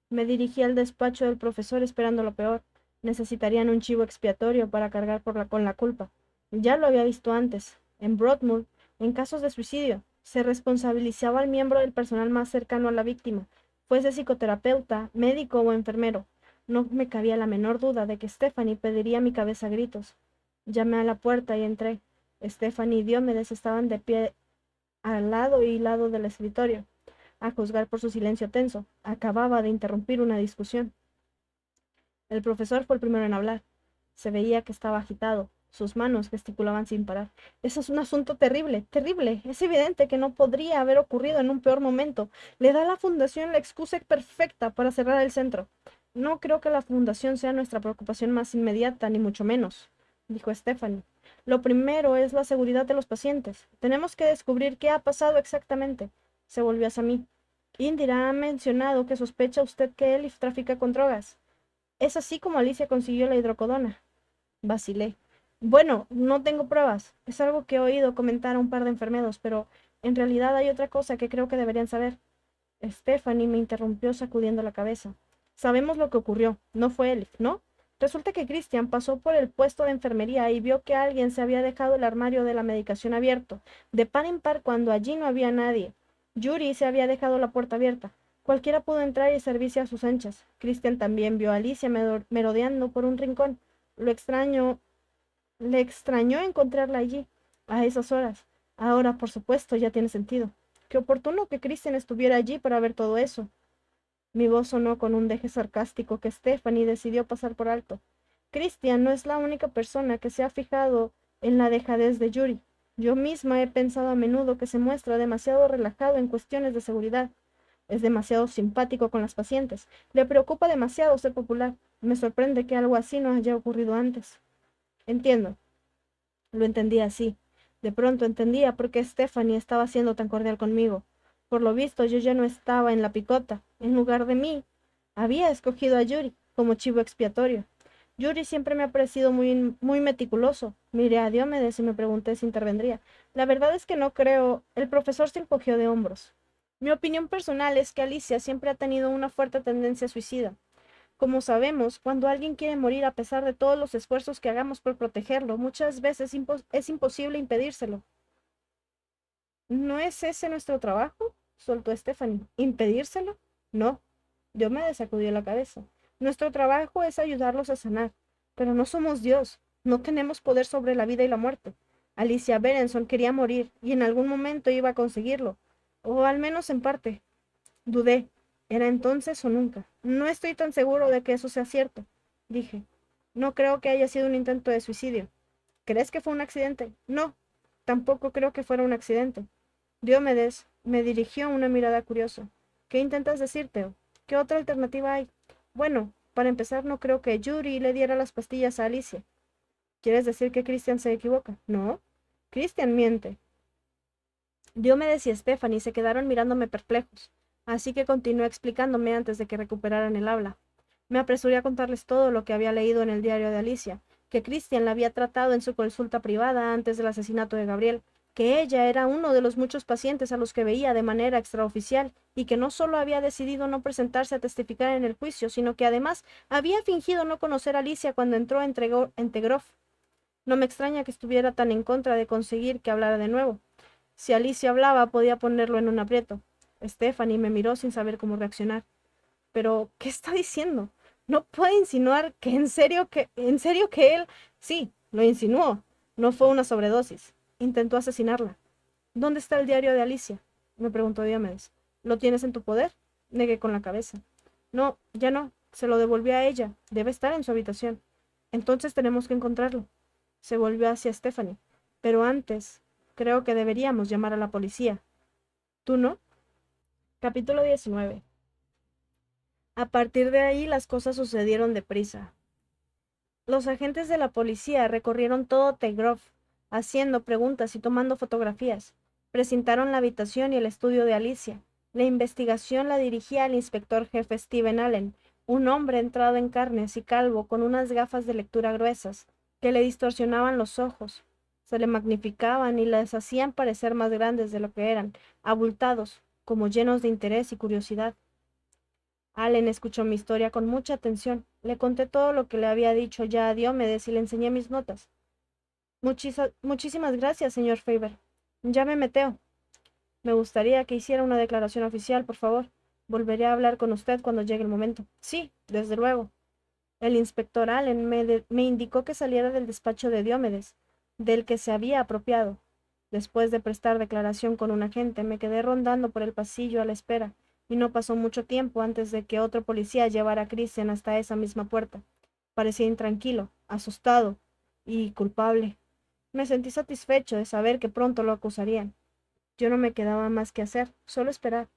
Me dirigí al despacho del profesor esperando lo peor. Necesitarían un chivo expiatorio para cargar con la culpa. Ya lo había visto antes. En Broadmoor, en casos de suicidio, se responsabilizaba al miembro del personal más cercano a la víctima, fuese psicoterapeuta, médico o enfermero. No me cabía la menor duda de que Stephanie pediría mi cabeza a gritos. Llamé a la puerta y entré. Stephanie y Diomedes estaban de pie al lado y lado del escritorio. A juzgar por su silencio tenso, acababa de interrumpir una discusión. El profesor fue el primero en hablar. Se veía que estaba agitado. Sus manos gesticulaban sin parar. Eso es un asunto terrible, terrible. Es evidente que no podría haber ocurrido en un peor momento. Le da a la fundación la excusa perfecta para cerrar el centro. No creo que la fundación sea nuestra preocupación más inmediata, ni mucho menos, dijo Stephanie. Lo primero es la seguridad de los pacientes. Tenemos que descubrir qué ha pasado exactamente. Se volvió hacia mí. Indira ha mencionado que sospecha usted que Elif trafica con drogas. Es así como Alicia consiguió la hidrocodona. Vacilé. Bueno, no tengo pruebas. Es algo que he oído comentar a un par de enfermeros, pero en realidad hay otra cosa que creo que deberían saber. Stephanie me interrumpió sacudiendo la cabeza. Sabemos lo que ocurrió. No fue Elif, ¿no? Resulta que Christian pasó por el puesto de enfermería y vio que alguien se había dejado el armario de la medicación abierto, de par en par cuando allí no había nadie. Yuri se había dejado la puerta abierta. Cualquiera pudo entrar y servirse a sus anchas. Christian también vio a Alicia merodeando por un rincón. Lo extraño, le extrañó encontrarla allí, a esas horas. Ahora, por supuesto, ya tiene sentido. Qué oportuno que Christian estuviera allí para ver todo eso. Mi voz sonó con un deje sarcástico que Stephanie decidió pasar por alto. Christian no es la única persona que se ha fijado en la dejadez de Yuri. Yo misma he pensado a menudo que se muestra demasiado relajado en cuestiones de seguridad. Es demasiado simpático con las pacientes. Le preocupa demasiado ser popular. Me sorprende que algo así no haya ocurrido antes. Entiendo. Lo entendía así. De pronto entendía por qué Stephanie estaba siendo tan cordial conmigo. Por lo visto, yo ya no estaba en la picota. En lugar de mí, había escogido a Yuri como chivo expiatorio. Yuri siempre me ha parecido muy meticuloso. Miré a Diomedes y me pregunté si intervendría. La verdad es que no creo. El profesor se encogió de hombros. Mi opinión personal es que Alicia siempre ha tenido una fuerte tendencia suicida. Como sabemos, cuando alguien quiere morir a pesar de todos los esfuerzos que hagamos por protegerlo, muchas veces es imposible impedírselo. ¿No es ese nuestro trabajo? Soltó Stephanie. ¿Impedírselo? No. Yo me sacudió la cabeza. Nuestro trabajo es ayudarlos a sanar, pero no somos Dios. No tenemos poder sobre la vida y la muerte. Alicia Berenson quería morir y en algún momento iba a conseguirlo, o al menos en parte. Dudé. ¿Era entonces o nunca? No estoy tan seguro de que eso sea cierto, dije. No creo que haya sido un intento de suicidio. ¿Crees que fue un accidente? No, tampoco creo que fuera un accidente. Diomedes, Me dirigió una mirada curiosa. ¿Qué intentas decir, Theo? ¿Qué otra alternativa hay? Bueno, para empezar, no creo que Yuri le diera las pastillas a Alicia. ¿Quieres decir que Christian se equivoca? No. Christian miente. Diomedes y Stephanie se quedaron mirándome perplejos, así que continué explicándome antes de que recuperaran el habla. Me apresuré a contarles todo lo que había leído en el diario de Alicia, que Christian la había tratado en su consulta privada antes del asesinato de Gabriel, que ella era uno de los muchos pacientes a los que veía de manera extraoficial, y que no solo había decidido no presentarse a testificar en el juicio, sino que además había fingido no conocer a Alicia cuando entró en Tegroff. No me extraña que estuviera tan en contra de conseguir que hablara de nuevo. Si Alicia hablaba, podía ponerlo en un aprieto. Stephanie me miró sin saber cómo reaccionar. Pero, ¿qué está diciendo? No puede insinuar que en serio que él... Sí, lo insinuó. No fue una sobredosis. Intentó asesinarla. ¿Dónde está el diario de Alicia? Me preguntó Diomedes. ¿Lo tienes en tu poder? Negué con la cabeza. No, ya no. Se lo devolví a ella. Debe estar en su habitación. Entonces tenemos que encontrarlo. Se volvió hacia Stephanie. Pero antes, creo que deberíamos llamar a la policía. ¿Tú no? Capítulo 19. A partir de ahí las cosas sucedieron deprisa. Los agentes de la policía recorrieron todo Tegroff, haciendo preguntas y tomando fotografías. Presentaron la habitación y el estudio de Alicia. La investigación la dirigía el inspector jefe Steven Allen, un hombre entrado en carnes y calvo con unas gafas de lectura gruesas, que le distorsionaban los ojos, se le magnificaban y les hacían parecer más grandes de lo que eran, abultados, como llenos de interés y curiosidad. Allen escuchó mi historia con mucha atención. Le conté todo lo que le había dicho ya a Diomedes y le enseñé mis notas. Muchísimas gracias, señor Faber. Ya me meteo. Me gustaría que hiciera una declaración oficial, por favor. Volveré a hablar con usted cuando llegue el momento. Sí, desde luego. El inspector Allen me indicó que saliera del despacho de Diomedes, del que se había apropiado. Después de prestar declaración con un agente, me quedé rondando por el pasillo a la espera, y no pasó mucho tiempo antes de que otro policía llevara a Christian hasta esa misma puerta. Parecía intranquilo, asustado y culpable. Me sentí satisfecho de saber que pronto lo acusarían. Yo no me quedaba más que hacer, solo esperar.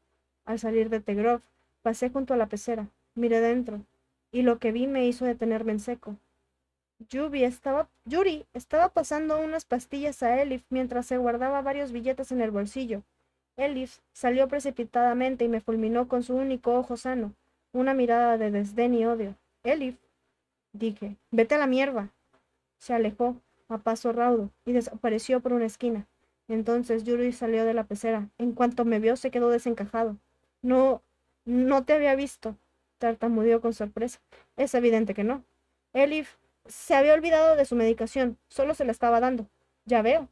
Al salir de Tegroff, pasé junto a la pecera, miré dentro, y lo que vi me hizo detenerme en seco. Yuri estaba pasando unas pastillas a Elif mientras se guardaba varios billetes en el bolsillo. Elif salió precipitadamente y me fulminó con su único ojo sano, una mirada de desdén y odio. Elif, dije, vete a la mierda. Se alejó a paso raudo y desapareció por una esquina. Entonces Yuri salió de la pecera. En cuanto me vio, se quedó desencajado. No, no te había visto, tartamudeó con sorpresa. Es evidente que no. Elif se había olvidado de su medicación, solo se la estaba dando. Ya veo.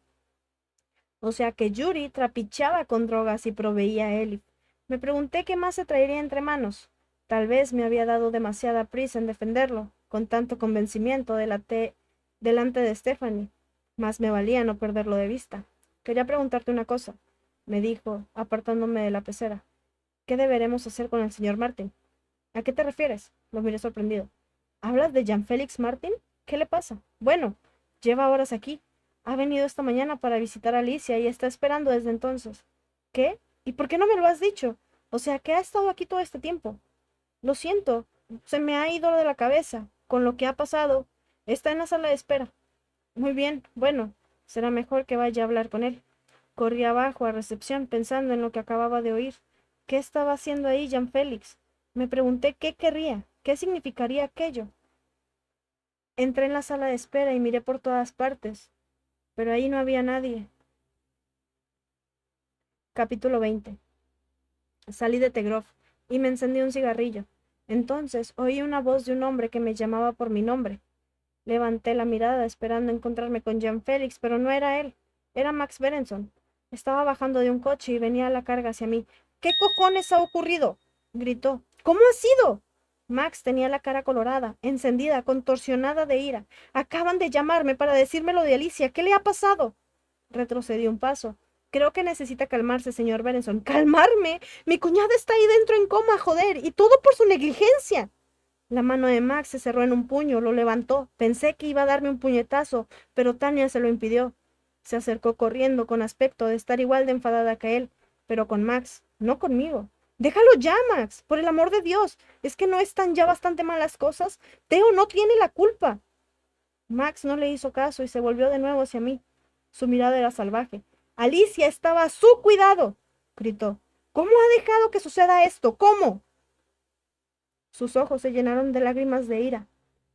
O sea que Yuri trapicheaba con drogas y proveía a Elif. Me pregunté qué más se traería entre manos. Tal vez me había dado demasiada prisa en defenderlo, con tanto convencimiento delante de Stephanie. Más me valía no perderlo de vista. Quería preguntarte una cosa, me dijo, apartándome de la pecera. ¿Qué deberemos hacer con el señor Martin? ¿A qué te refieres? Lo miré sorprendido. ¿Hablas de Jean-Félix Martin? ¿Qué le pasa? Bueno, lleva horas aquí. Ha venido esta mañana para visitar a Alicia y está esperando desde entonces. ¿Qué? ¿Y por qué no me lo has dicho? O sea, que ha estado aquí todo este tiempo. Lo siento, se me ha ido de la cabeza. Con lo que ha pasado, está en la sala de espera. Muy bien, bueno, será mejor que vaya a hablar con él. Corrí abajo a recepción pensando en lo que acababa de oír. ¿Qué estaba haciendo ahí Jean Félix? Me pregunté qué querría, qué significaría aquello. Entré en la sala de espera y miré por todas partes, pero ahí no había nadie. Capítulo 20. Salí de Tegroff y me encendí un cigarrillo. Entonces oí una voz de un hombre que me llamaba por mi nombre. Levanté la mirada esperando encontrarme con Jean Félix, pero no era él. Era Max Berenson. Estaba bajando de un coche y venía a la carga hacia mí. ¿Qué cojones ha ocurrido? Gritó. ¿Cómo ha sido? Max tenía la cara colorada, encendida, contorsionada de ira. Acaban de llamarme para decirme lo de Alicia. ¿Qué le ha pasado? Retrocedí un paso. Creo que necesita calmarse, señor Berenson. ¿Calmarme? Mi cuñada está ahí dentro en coma, joder, y todo por su negligencia. La mano de Max se cerró en un puño, lo levantó. Pensé que iba a darme un puñetazo, pero Tania se lo impidió. Se acercó corriendo con aspecto de estar igual de enfadada que él. pero con Max, no conmigo. Déjalo ya, Max, por el amor de Dios. ¿Es que no están ya bastante mal las cosas? Teo no tiene la culpa. Max no le hizo caso y se volvió de nuevo hacia mí. Su mirada era salvaje. Alicia estaba a su cuidado, gritó. ¿Cómo ha dejado que suceda esto? ¿Cómo? Sus ojos se llenaron de lágrimas de ira.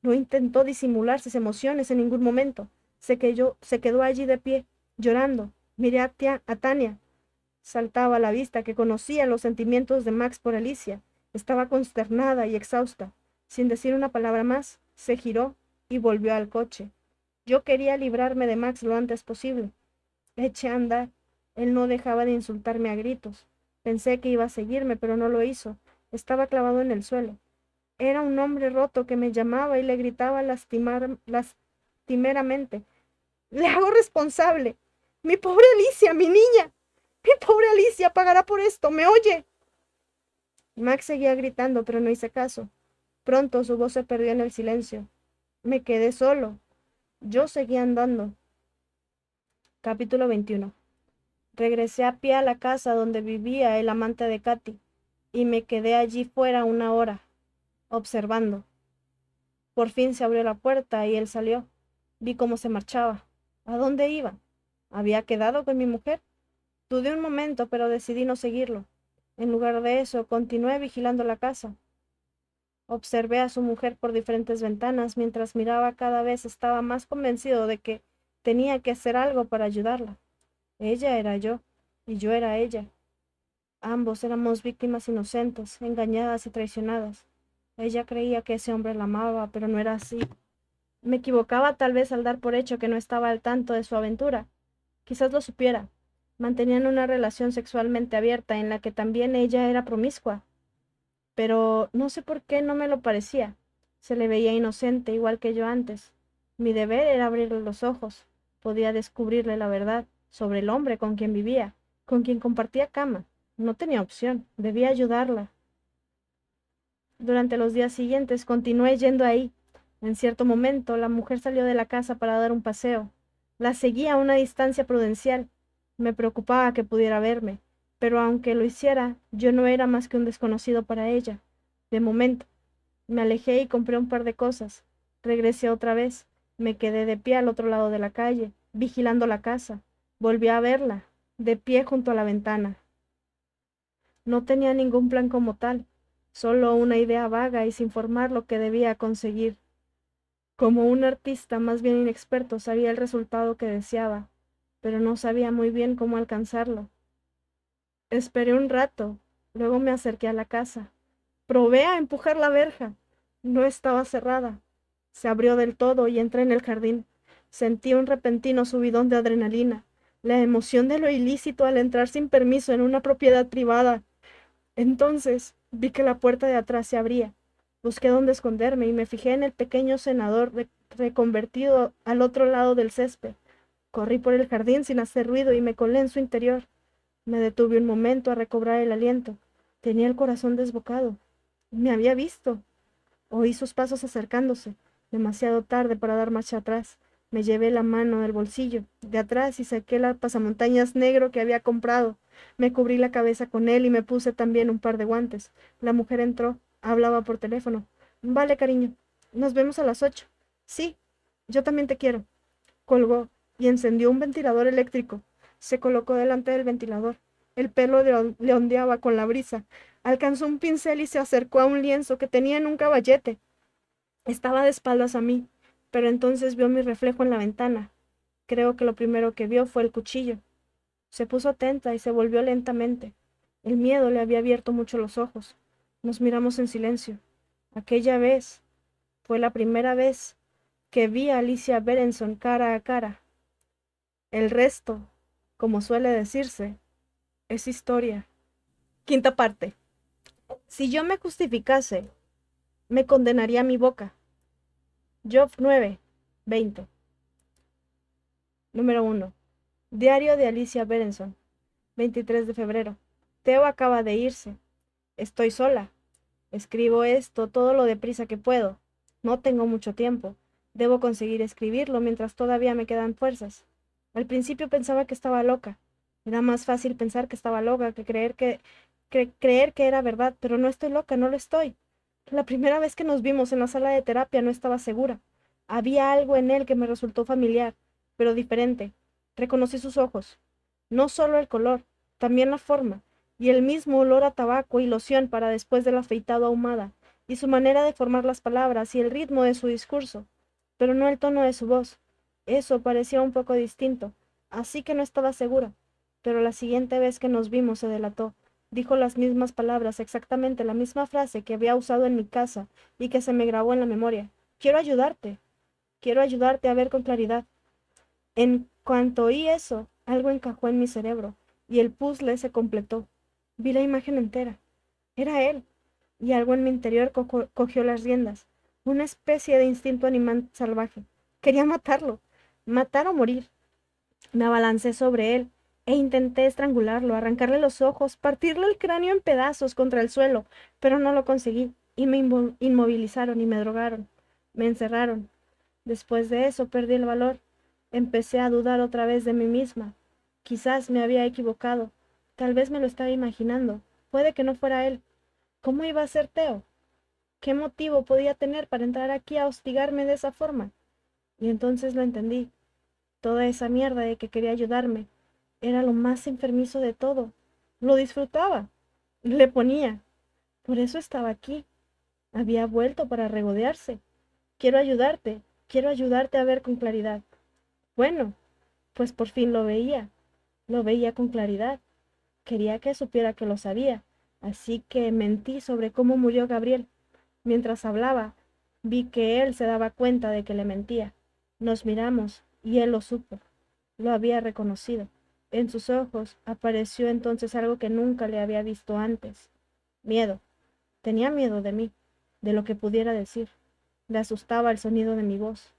No intentó disimular sus emociones en ningún momento. Se quedó allí de pie, llorando. Miré a Tania. Saltaba a la vista que conocía los sentimientos de Max por Alicia. Estaba consternada y exhausta. Sin decir una palabra más, se giró y volvió al coche. Yo quería librarme de Max lo antes posible. Eché a andar. Él no dejaba de insultarme a gritos. Pensé que iba a seguirme, pero no lo hizo. Estaba clavado en el suelo. Era un hombre roto que me llamaba y le gritaba lastimeramente. Le hago responsable. Mi pobre Alicia, mi niña. Mi pobre Alicia pagará por esto. ¿Me oye? Max seguía gritando, pero no hice caso. Pronto su voz se perdió en el silencio. Me quedé solo. Yo seguía andando. Capítulo 21. Regresé a pie a la casa donde vivía el amante de Katy, y me quedé allí fuera una hora, observando. Por fin se abrió la puerta y él salió. Vi cómo se marchaba. ¿A dónde iba? ¿Había quedado con mi mujer? Dudé un momento, pero decidí no seguirlo. En lugar de eso, continué vigilando la casa. Observé a su mujer por diferentes ventanas. Mientras miraba, cada vez estaba más convencido de que tenía que hacer algo para ayudarla. Ella era yo, y yo era ella. Ambos éramos víctimas inocentes, engañadas y traicionadas. Ella creía que ese hombre la amaba, pero no era así. Me equivocaba tal vez al dar por hecho que no estaba al tanto de su aventura. Quizás lo supiera. Mantenían una relación sexualmente abierta en la que también ella era promiscua. Pero no sé por qué no me lo parecía. Se le veía inocente, igual que yo antes. Mi deber era abrirle los ojos. Podía descubrirle la verdad sobre el hombre con quien vivía, con quien compartía cama. No tenía opción. Debía ayudarla. Durante los días siguientes continué yendo ahí. En cierto momento, la mujer salió de la casa para dar un paseo. La seguía a una distancia prudencial. Me preocupaba que pudiera verme, pero aunque lo hiciera, yo no era más que un desconocido para ella. De momento, me alejé y compré un par de cosas. Regresé otra vez. Me quedé de pie al otro lado de la calle, vigilando la casa. Volví a verla, de pie junto a la ventana. No tenía ningún plan como tal, solo una idea vaga y sin formar lo que debía conseguir. Como un artista más bien inexperto sabía el resultado que deseaba, pero no sabía muy bien cómo alcanzarlo. Esperé un rato, luego me acerqué a la casa. Probé a empujar la verja. No estaba cerrada. Se abrió del todo y entré en el jardín. Sentí un repentino subidón de adrenalina, la emoción de lo ilícito al entrar sin permiso en una propiedad privada. Entonces vi que la puerta de atrás se abría. Busqué dónde esconderme y me fijé en el pequeño cenador reconvertido al otro lado del césped. Corrí por el jardín sin hacer ruido y me colé en su interior. Me detuve un momento a recobrar el aliento. Tenía el corazón desbocado. Me había visto. Oí sus pasos acercándose, demasiado tarde para dar marcha atrás. Me llevé la mano del bolsillo de atrás y saqué el pasamontañas negro que había comprado. Me cubrí la cabeza con él y me puse también un par de guantes. La mujer entró. Hablaba por teléfono. Vale, cariño. Nos vemos a las 8. Sí, yo también te quiero. Colgó y encendió un ventilador eléctrico. Se colocó delante del ventilador. El pelo le ondeaba con la brisa. Alcanzó un pincel y se acercó a un lienzo que tenía en un caballete. Estaba de espaldas a mí, pero entonces vio mi reflejo en la ventana. Creo que lo primero que vio fue el cuchillo. Se puso atenta y se volvió lentamente. El miedo le había abierto mucho los ojos. Nos miramos en silencio. Aquella vez fue la primera vez que vi a Alicia Berenson cara a cara. El resto, como suele decirse, es historia. Quinta parte. Si yo me justificase, me condenaría mi boca. Job 9, 20. Número 1. Diario de Alicia Berenson. 23 de febrero. Teo acaba de irse. Estoy sola. Escribo esto todo lo deprisa que puedo. No tengo mucho tiempo. Debo conseguir escribirlo mientras todavía me quedan fuerzas. Al principio pensaba que estaba loca. Era más fácil pensar que estaba loca que creer que era verdad, pero no estoy loca, no lo estoy. La primera vez que nos vimos en la sala de terapia no estaba segura. Había algo en él que me resultó familiar, pero diferente. Reconocí sus ojos. No solo el color, también la forma, y el mismo olor a tabaco y loción para después del afeitado ahumada, y su manera de formar las palabras y el ritmo de su discurso, pero no el tono de su voz. Eso parecía un poco distinto, así que no estaba segura. Pero la siguiente vez que nos vimos se delató. Dijo las mismas palabras, exactamente la misma frase que había usado en mi casa y que se me grabó en la memoria. Quiero ayudarte a ver con claridad. En cuanto oí eso, algo encajó en mi cerebro y el puzzle se completó. Vi la imagen entera. Era él, y algo en mi interior cogió las riendas. Una especie de instinto animal salvaje. Quería matarlo, matar o morir. Me abalancé sobre él e intenté estrangularlo, arrancarle los ojos, partirle el cráneo en pedazos contra el suelo, pero no lo conseguí y me inmovilizaron y me drogaron. Me encerraron. Después de eso perdí el valor. Empecé a dudar otra vez de mí misma. Quizás me había equivocado. Tal vez me lo estaba imaginando. Puede que no fuera él. ¿Cómo iba a ser Teo? ¿Qué motivo podía tener para entrar aquí a hostigarme de esa forma? Y entonces lo entendí. Toda esa mierda de que quería ayudarme era lo más enfermizo de todo. Lo disfrutaba. Le ponía. Por eso estaba aquí. Había vuelto para regodearse. Quiero ayudarte a ver con claridad. Bueno, pues por fin lo veía con claridad. Quería que supiera que lo sabía, así que mentí sobre cómo murió Gabriel. Mientras hablaba, vi que él se daba cuenta de que le mentía. Nos miramos y él lo supo. Lo había reconocido. En sus ojos apareció entonces algo que nunca le había visto antes. Miedo. Tenía miedo de mí, de lo que pudiera decir. Le asustaba el sonido de mi voz.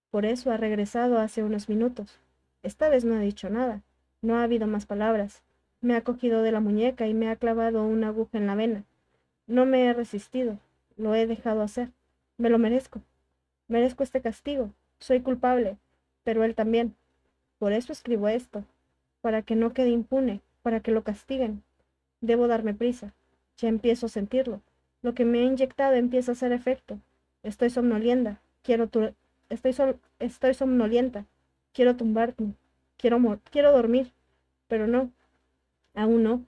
Por eso ha regresado hace unos minutos. Esta vez no ha dicho nada. No ha habido más palabras. Me ha cogido de la muñeca y me ha clavado una aguja en la vena. No me he resistido. Lo he dejado hacer. Me lo merezco. Merezco este castigo. Soy culpable. Pero él también. Por eso escribo esto. Para que no quede impune. Para que lo castiguen. Debo darme prisa. Ya empiezo a sentirlo. Lo que me he inyectado empieza a hacer efecto. Estoy somnolienta. Estoy somnolienta. Quiero tumbarme. Quiero dormir. Pero no, aún no.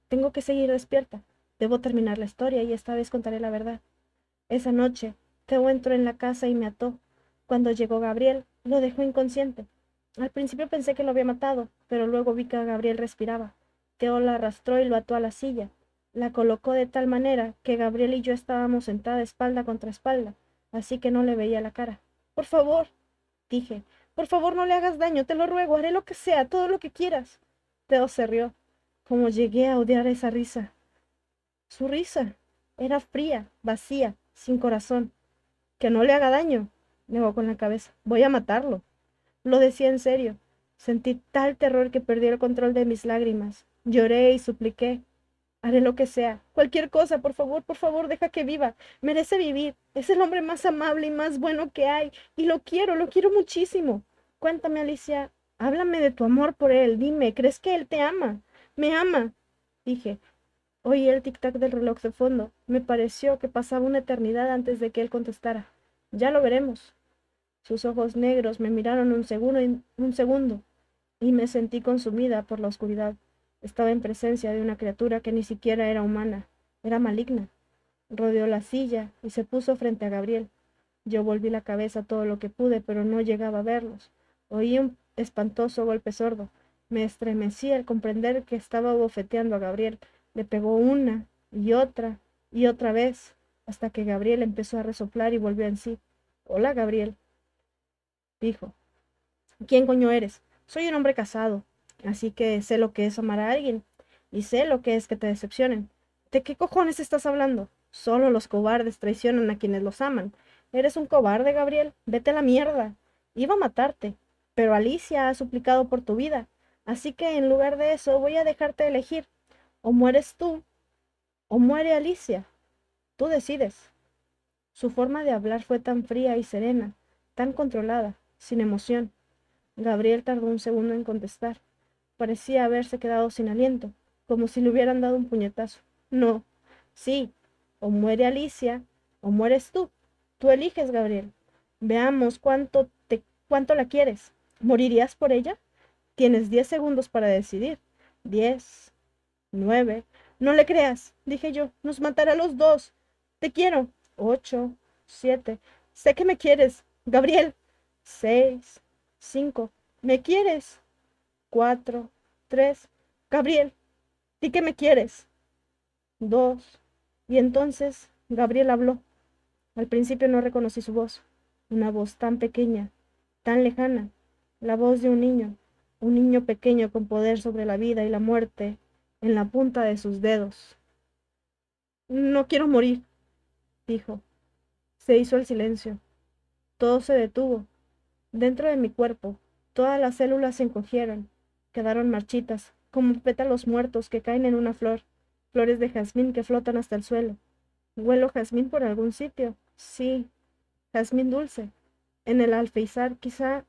Tengo que seguir despierta. Debo terminar la historia y esta vez contaré la verdad. Esa noche, Teo entró en la casa y me ató. Cuando llegó Gabriel, lo dejó inconsciente. Al principio pensé que lo había matado, pero luego vi que Gabriel respiraba. Teo la arrastró y lo ató a la silla. La colocó de tal manera que Gabriel y yo estábamos sentadas espalda contra espalda, así que no le veía la cara. Por favor, dije, por favor no le hagas daño, te lo ruego, haré lo que sea, todo lo que quieras. Teo se rió. Como llegué a odiar esa risa. Su risa era fría, vacía, sin corazón. Que no le haga daño, negó con la cabeza. Voy a matarlo. Lo decía en serio. Sentí tal terror que perdí el control de mis lágrimas. Lloré y supliqué. Haré lo que sea. Cualquier cosa, por favor, deja que viva. Merece vivir. Es el hombre más amable y más bueno que hay. Y lo quiero muchísimo. Cuéntame, Alicia. Háblame de tu amor por él. Dime, ¿crees que él te ama? Me ama, dije. Oí el tic-tac del reloj de fondo. Me pareció que pasaba una eternidad antes de que él contestara. Ya lo veremos. Sus ojos negros me miraron un segundo, y me sentí consumida por la oscuridad. Estaba en presencia de una criatura que ni siquiera era humana, era maligna. Rodeó la silla y se puso frente a Gabriel. Yo volví la cabeza todo lo que pude, pero no llegaba a verlos. Oí un espantoso golpe sordo. Me estremecí al comprender que estaba bofeteando a Gabriel. Le pegó una y otra vez, hasta que Gabriel empezó a resoplar y volvió en sí. Hola, Gabriel, dijo. ¿Quién coño eres? Soy un hombre casado, así que sé lo que es amar a alguien, y sé lo que es que te decepcionen. ¿De qué cojones estás hablando? Solo los cobardes traicionan a quienes los aman. Eres un cobarde, Gabriel. Vete a la mierda. Iba a matarte, pero Alicia ha suplicado por tu vida, así que en lugar de eso voy a dejarte elegir. O mueres tú, o muere Alicia. Tú decides. Su forma de hablar fue tan fría y serena, tan controlada, sin emoción. Gabriel tardó un segundo en contestar. Parecía haberse quedado sin aliento, como si le hubieran dado un puñetazo. No, sí, o muere Alicia, o mueres tú. Tú eliges, Gabriel. Veamos cuánto la quieres. ¿Morirías por ella? Tienes 10 segundos para decidir. 10, 9. No le creas, dije yo. Nos matará a los dos. Te quiero. 8, 7. Sé que me quieres. Gabriel. 6, 5. ¿Me quieres? 4, 3. Gabriel, di que me quieres. 2. Y entonces Gabriel habló. Al principio no reconocí su voz. Una voz tan pequeña, tan lejana. La voz de un niño pequeño con poder sobre la vida y la muerte en la punta de sus dedos. No quiero morir, dijo. Se hizo el silencio. Todo se detuvo. Dentro de mi cuerpo, todas las células se encogieron, quedaron marchitas, como pétalos muertos que caen en una flor, flores de jazmín que flotan hasta el suelo. ¿Huelo jazmín por algún sitio? Sí, jazmín dulce. En el alféizar, quizá.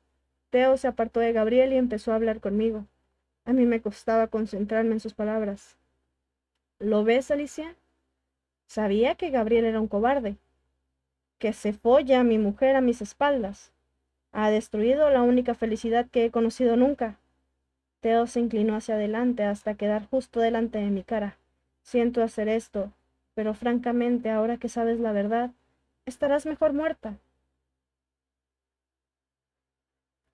Teo se apartó de Gabriel y empezó a hablar conmigo. A mí me costaba concentrarme en sus palabras. ¿Lo ves, Alicia? Sabía que Gabriel era un cobarde, que se folla a mi mujer a mis espaldas. Ha destruido la única felicidad que he conocido nunca. Teo se inclinó hacia adelante hasta quedar justo delante de mi cara. Siento hacer esto, pero francamente, ahora que sabes la verdad, estarás mejor muerta.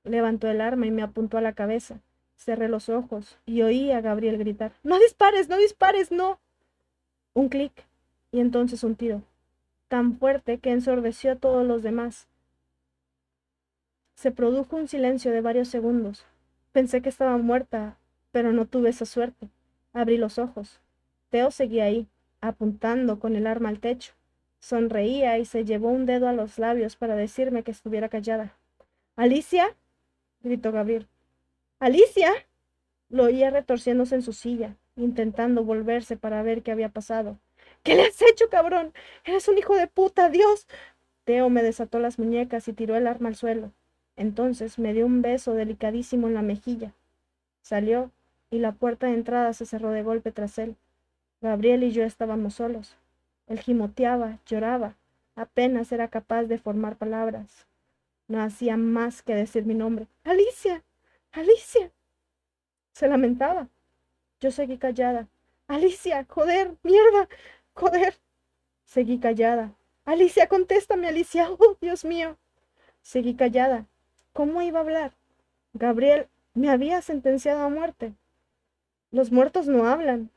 Levantó el arma y me apuntó a la cabeza. Cerré los ojos y oí a Gabriel gritar: ¡No dispares! ¡No dispares! ¡No! Un clic y entonces un tiro, tan fuerte que ensordeció a todos los demás. Se produjo un silencio de varios segundos. Pensé que estaba muerta, pero no tuve esa suerte. Abrí los ojos. Teo seguía ahí, apuntando con el arma al techo. Sonreía y se llevó un dedo a los labios para decirme que estuviera callada. ¿Alicia? Gritó Gabriel. ¡Alicia! Lo oía retorciéndose en su silla, intentando volverse para ver qué había pasado. ¿Qué le has hecho, cabrón? Eres un hijo de puta, Dios. Teo me desató las muñecas y tiró el arma al suelo. Entonces me dio un beso delicadísimo en la mejilla. Salió, y la puerta de entrada se cerró de golpe tras él. Gabriel y yo estábamos solos. Él gimoteaba, lloraba, apenas era capaz de formar palabras. No hacía más que decir mi nombre. ¡Alicia! ¡Alicia! Se lamentaba. Yo seguí callada. ¡Alicia! ¡Joder! ¡Mierda! ¡Joder! Seguí callada. ¡Alicia, contéstame, Alicia! ¡Oh, Dios mío! Seguí callada. ¿Cómo iba a hablar? Gabriel me había sentenciado a muerte. Los muertos no hablan.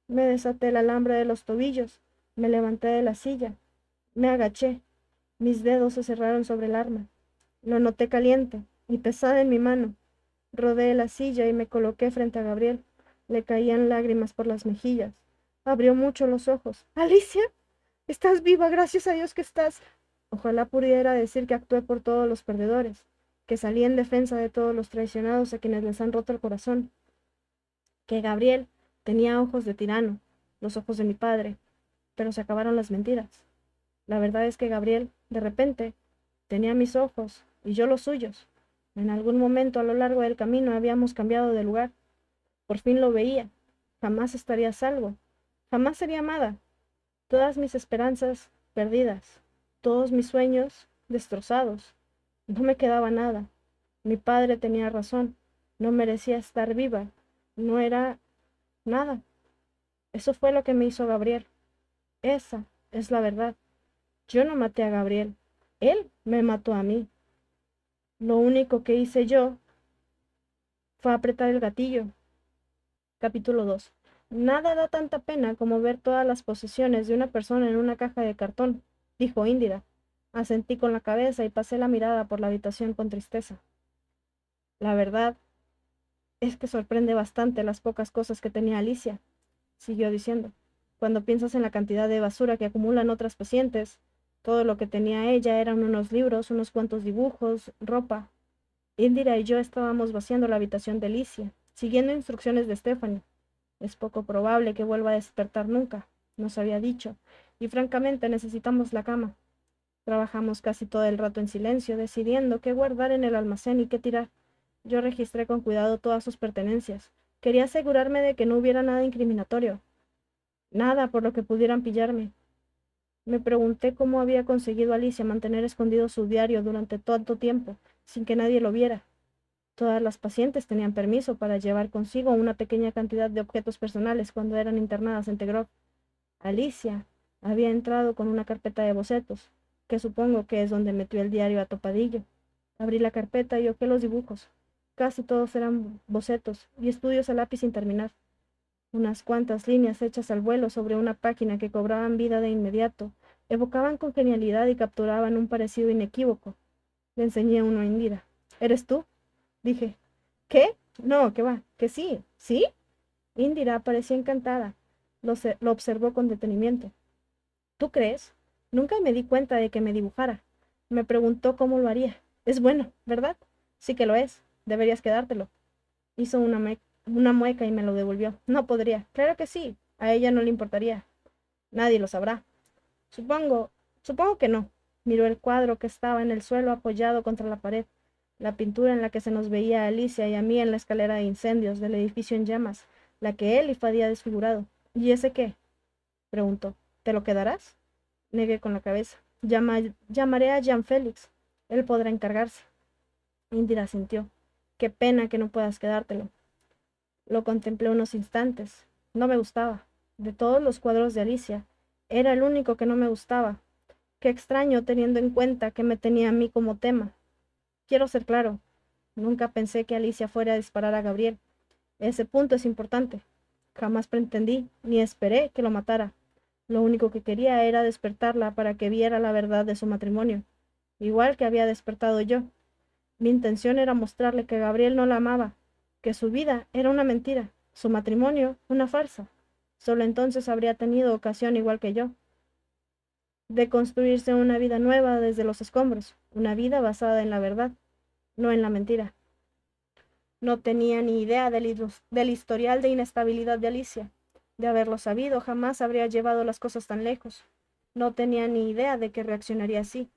Me desaté el alambre de los tobillos. Me levanté de la silla. Me agaché. Mis dedos se cerraron sobre el arma. Lo noté caliente y pesada en mi mano. Rodeé la silla y me coloqué frente a Gabriel. Le caían lágrimas por las mejillas. Abrió mucho los ojos. ¡Alicia! Estás viva, gracias a Dios que estás. Ojalá pudiera decir que actué por todos los perdedores, que salí en defensa de todos los traicionados a quienes les han roto el corazón, que Gabriel tenía ojos de tirano, los ojos de mi padre, pero se acabaron las mentiras. La verdad es que Gabriel, de repente, tenía mis ojos y yo los suyos. En algún momento a lo largo del camino habíamos cambiado de lugar. Por fin lo veía. Jamás estaría a salvo. Jamás sería amada. Todas mis esperanzas perdidas. Todos mis sueños destrozados. No me quedaba nada. Mi padre tenía razón. No merecía estar viva. No era nada. Eso fue lo que me hizo Gabriel. Esa es la verdad. Yo no maté a Gabriel. Él me mató a mí. Lo único que hice yo fue apretar el gatillo. Capítulo 2. Nada da tanta pena como ver todas las posesiones de una persona en una caja de cartón, dijo Indira. Asentí con la cabeza y pasé la mirada por la habitación con tristeza. La verdad es que sorprende bastante las pocas cosas que tenía Alicia, siguió diciendo. Cuando piensas en la cantidad de basura que acumulan otras pacientes, todo lo que tenía ella eran unos libros, unos cuantos dibujos, ropa. Indira y yo estábamos vaciando la habitación de Alicia, siguiendo instrucciones de Stephanie. Es poco probable que vuelva a despertar nunca, nos había dicho, y francamente necesitamos la cama. Trabajamos casi todo el rato en silencio, decidiendo qué guardar en el almacén y qué tirar. Yo registré con cuidado todas sus pertenencias. Quería asegurarme de que no hubiera nada incriminatorio, nada por lo que pudieran pillarme. Me pregunté cómo había conseguido Alicia mantener escondido su diario durante tanto tiempo, sin que nadie lo viera. Todas las pacientes tenían permiso para llevar consigo una pequeña cantidad de objetos personales cuando eran internadas en Tegrov. Alicia había entrado con una carpeta de bocetos, que supongo que es donde metió el diario a Topadillo. Abrí la carpeta y ojeé los dibujos. Casi todos eran bocetos y estudios a lápiz sin terminar. Unas cuantas líneas hechas al vuelo sobre una página que cobraban vida de inmediato, evocaban con genialidad y capturaban un parecido inequívoco. Le enseñé uno a Indira. ¿Eres tú? Dije. ¿Qué? No, ¿qué va? ¿Que sí? ¿Sí? Indira parecía encantada. Lo observó con detenimiento. ¿Tú crees? Nunca me di cuenta de que me dibujara. Me preguntó cómo lo haría. Es bueno, ¿verdad? Sí que lo es. Deberías quedártelo. Hizo una mueca y me lo devolvió. No podría. Claro que sí. A ella no le importaría. Nadie lo sabrá. Supongo, supongo que no. Miró el cuadro que estaba en el suelo apoyado contra la pared, la pintura en la que se nos veía a Alicia y a mí en la escalera de incendios del edificio en llamas, la que él y había desfigurado. ¿Y ese qué? Preguntó. ¿Te lo quedarás? Negué con la cabeza. Llamaré a Jean Félix. Él podrá encargarse. Indira sintió. Qué pena que no puedas quedártelo. Lo contemplé unos instantes. No me gustaba. De todos los cuadros de Alicia, era el único que no me gustaba. Qué extraño teniendo en cuenta que me tenía a mí como tema. Quiero ser claro. Nunca pensé que Alicia fuera a disparar a Gabriel. Ese punto es importante. Jamás pretendí, ni esperé que lo matara. Lo único que quería era despertarla para que viera la verdad de su matrimonio, igual que había despertado yo. Mi intención era mostrarle que Gabriel no la amaba, que su vida era una mentira, su matrimonio una farsa. Solo entonces habría tenido ocasión, igual que yo, de construirse una vida nueva desde los escombros, una vida basada en la verdad, no en la mentira. No tenía ni idea del historial de inestabilidad de Alicia. De haberlo sabido, jamás habría llevado las cosas tan lejos. No tenía ni idea de que reaccionaría así.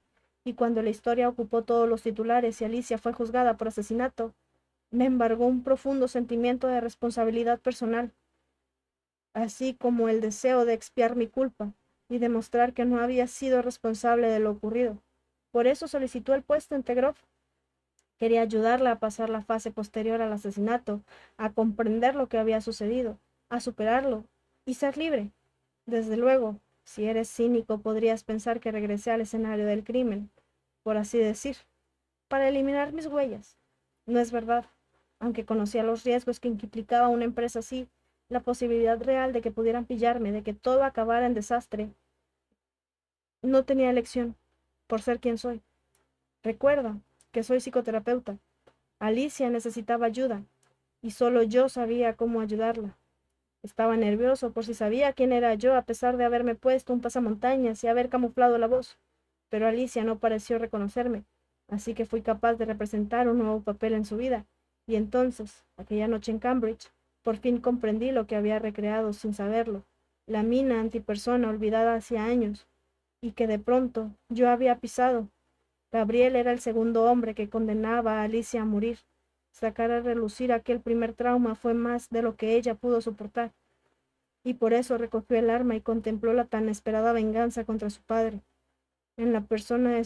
Y cuando la historia ocupó todos los titulares y Alicia fue juzgada por asesinato, me embargó un profundo sentimiento de responsabilidad personal, así como el deseo de expiar mi culpa y demostrar que no había sido responsable de lo ocurrido. Por eso solicitó el puesto en Tegrov. Quería ayudarla a pasar la fase posterior al asesinato, a comprender lo que había sucedido, a superarlo y ser libre. Desde luego, si eres cínico, podrías pensar que regresé al escenario del crimen, por así decir, para eliminar mis huellas. No es verdad. Aunque conocía los riesgos que implicaba una empresa así, la posibilidad real de que pudieran pillarme, de que todo acabara en desastre, no tenía elección, por ser quien soy. Recuerda que soy psicoterapeuta. Alicia necesitaba ayuda, y solo yo sabía cómo ayudarla. Estaba nervioso por si sabía quién era yo, a pesar de haberme puesto un pasamontañas y haber camuflado la voz. Pero Alicia no pareció reconocerme, así que fui capaz de representar un nuevo papel en su vida. Y entonces, aquella noche en Cambridge, por fin comprendí lo que había recreado sin saberlo, la mina antipersona olvidada hacía años, y que de pronto yo había pisado. Gabriel era el segundo hombre que condenaba a Alicia a morir. Sacar a relucir aquel primer trauma fue más de lo que ella pudo soportar, y por eso recogió el arma y contempló la tan esperada venganza contra su padre, en la persona de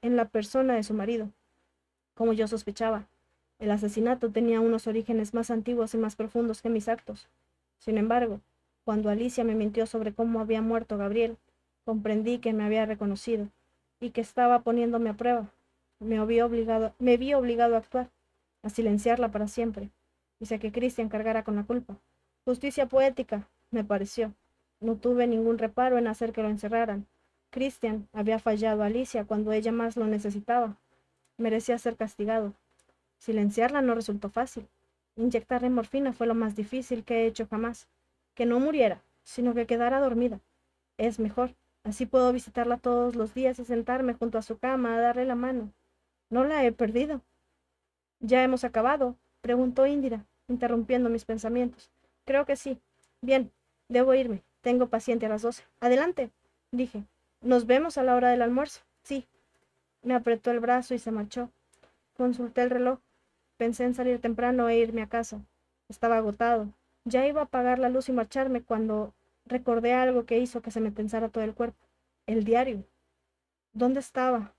en la persona de su marido. Como yo sospechaba, el asesinato tenía unos orígenes más antiguos y más profundos que mis actos. Sin embargo, cuando Alicia me mintió sobre cómo había muerto Gabriel, comprendí que me había reconocido y que estaba poniéndome a prueba. Me vi obligado a actuar, a silenciarla para siempre. Hice que Christian cargara con la culpa. Justicia poética, me pareció. No tuve ningún reparo en hacer que lo encerraran. Christian había fallado a Alicia cuando ella más lo necesitaba. Merecía ser castigado. Silenciarla no resultó fácil. Inyectarle morfina fue lo más difícil que he hecho jamás. Que no muriera, sino que quedara dormida. Es mejor. Así puedo visitarla todos los días y sentarme junto a su cama a darle la mano. No la he perdido. ¿Ya hemos acabado? Preguntó Indira, interrumpiendo mis pensamientos. Creo que sí. Bien, debo irme. Tengo paciente a las 12. Adelante, dije. Nos vemos a la hora del almuerzo. Sí. Me apretó el brazo y se marchó. Consulté el reloj. Pensé en salir temprano e irme a casa. Estaba agotado. Ya iba a apagar la luz y marcharme cuando recordé algo que hizo que se me tensara todo el cuerpo. El diario. ¿Dónde estaba?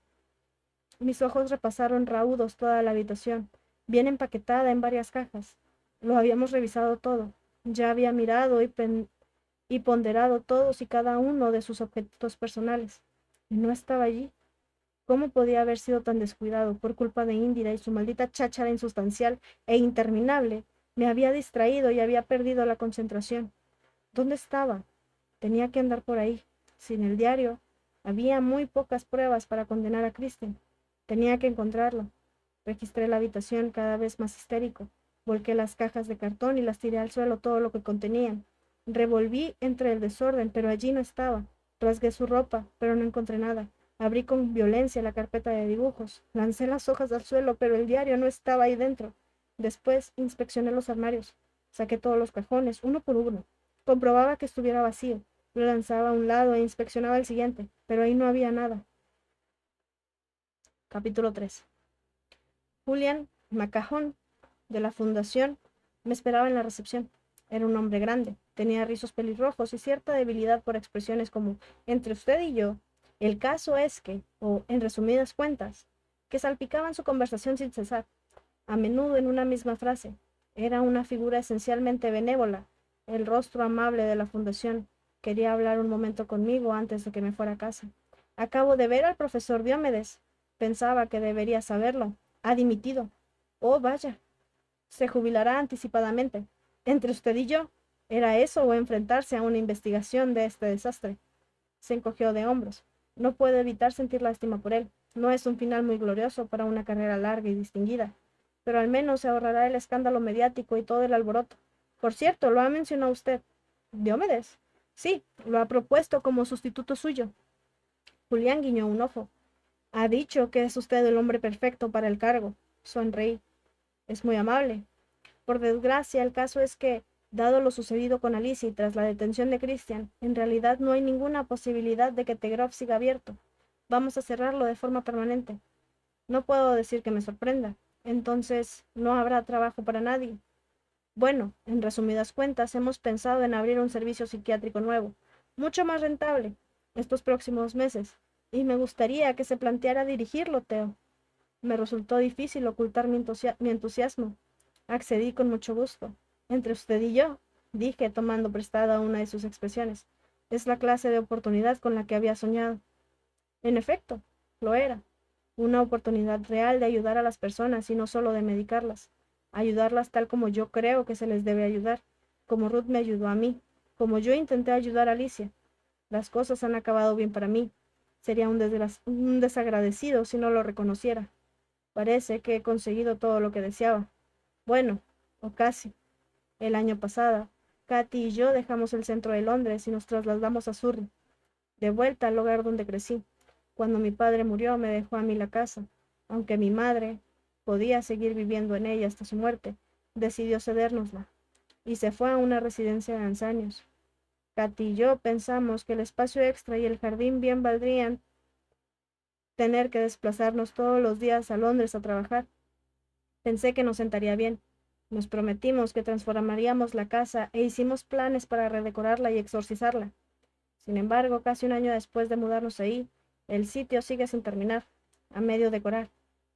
Mis ojos repasaron raudos toda la habitación, bien empaquetada en varias cajas. Lo habíamos revisado todo. Ya había mirado y ponderado todos y cada uno de sus objetos personales. Y no estaba allí. ¿Cómo podía haber sido tan descuidado por culpa de Indira y su maldita cháchara insustancial e interminable? Me había distraído y había perdido la concentración. ¿Dónde estaba? Tenía que andar por ahí. Sin el diario, había muy pocas pruebas para condenar a Kristen. Tenía que encontrarlo. Registré la habitación cada vez más histérico. Volqué las cajas de cartón y las tiré al suelo todo lo que contenían. Revolví entre el desorden, pero allí no estaba. Rasgué su ropa, pero no encontré nada. Abrí con violencia la carpeta de dibujos. Lancé las hojas al suelo, pero el diario no estaba ahí dentro. Después inspeccioné los armarios. Saqué todos los cajones, uno por uno. Comprobaba que estuviera vacío. Lo lanzaba a un lado e inspeccionaba el siguiente, pero ahí no había nada. Capítulo 3. Julian McCahon, de la Fundación, me esperaba en la recepción. Era un hombre grande, tenía rizos pelirrojos y cierta debilidad por expresiones como entre usted y yo. El caso es que, o en resumidas cuentas, que salpicaban su conversación sin cesar, a menudo en una misma frase. Era una figura esencialmente benévola, el rostro amable de la Fundación. Quería hablar un momento conmigo antes de que me fuera a casa. Acabo de ver al profesor Diomedes. Pensaba que debería saberlo. Ha dimitido. Oh, vaya. Se jubilará anticipadamente. Entre usted y yo, ¿era eso o enfrentarse a una investigación de este desastre? Se encogió de hombros. No puedo evitar sentir lástima por él. No es un final muy glorioso para una carrera larga y distinguida, pero al menos se ahorrará el escándalo mediático y todo el alboroto. Por cierto, lo ha mencionado usted. ¿Diomedes? Sí, lo ha propuesto como sustituto suyo. Julián guiñó un ojo. Ha dicho que es usted el hombre perfecto para el cargo. Sonreí. Es muy amable. Por desgracia, el caso es que, dado lo sucedido con Alicia y tras la detención de Christian, en realidad no hay ninguna posibilidad de que Tegrov siga abierto. Vamos a cerrarlo de forma permanente. No puedo decir que me sorprenda. Entonces, ¿no habrá trabajo para nadie? Bueno, en resumidas cuentas, hemos pensado en abrir un servicio psiquiátrico nuevo, mucho más rentable, estos próximos meses, y me gustaría que se planteara dirigirlo, Teo. Me resultó difícil ocultar mi entusiasmo. Accedí con mucho gusto. Entre usted y yo, dije, tomando prestada una de sus expresiones, es la clase de oportunidad con la que había soñado. En efecto, lo era. Una oportunidad real de ayudar a las personas y no solo de medicarlas. Ayudarlas tal como yo creo que se les debe ayudar, como Ruth me ayudó a mí, como yo intenté ayudar a Alicia. Las cosas han acabado bien para mí. Sería un desagradecido si no lo reconociera. Parece que he conseguido todo lo que deseaba. Bueno, o casi. El año pasado, Katy y yo dejamos el centro de Londres y nos trasladamos a Surrey, de vuelta al hogar donde crecí. Cuando mi padre murió, me dejó a mí la casa, aunque mi madre podía seguir viviendo en ella hasta su muerte, decidió cedérnosla, y se fue a una residencia de ancianos. Katy y yo pensamos que el espacio extra y el jardín bien valdrían tener que desplazarnos todos los días a Londres a trabajar. Pensé que nos sentaría bien. Nos prometimos que transformaríamos la casa e hicimos planes para redecorarla y exorcizarla. Sin embargo, casi un año después de mudarnos ahí, el sitio sigue sin terminar, a medio decorar.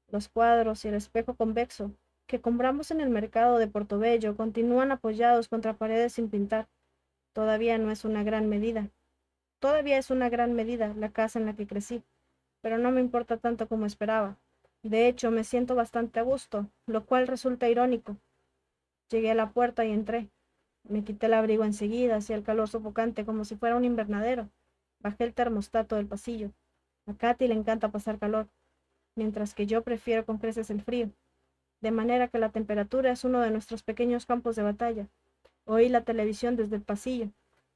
Los cuadros y el espejo convexo que compramos en el mercado de Portobello continúan apoyados contra paredes sin pintar. Todavía no es una gran medida. Todavía es una gran medida la casa en la que crecí, pero no me importa tanto como esperaba. De hecho, me siento bastante a gusto, lo cual resulta irónico. Llegué a la puerta y entré. Me quité el abrigo enseguida, hacía el calor sofocante como si fuera un invernadero. Bajé el termostato del pasillo. A Katy le encanta pasar calor, mientras que yo prefiero con creces el frío. De manera que la temperatura es uno de nuestros pequeños campos de batalla. Oí la televisión desde el pasillo.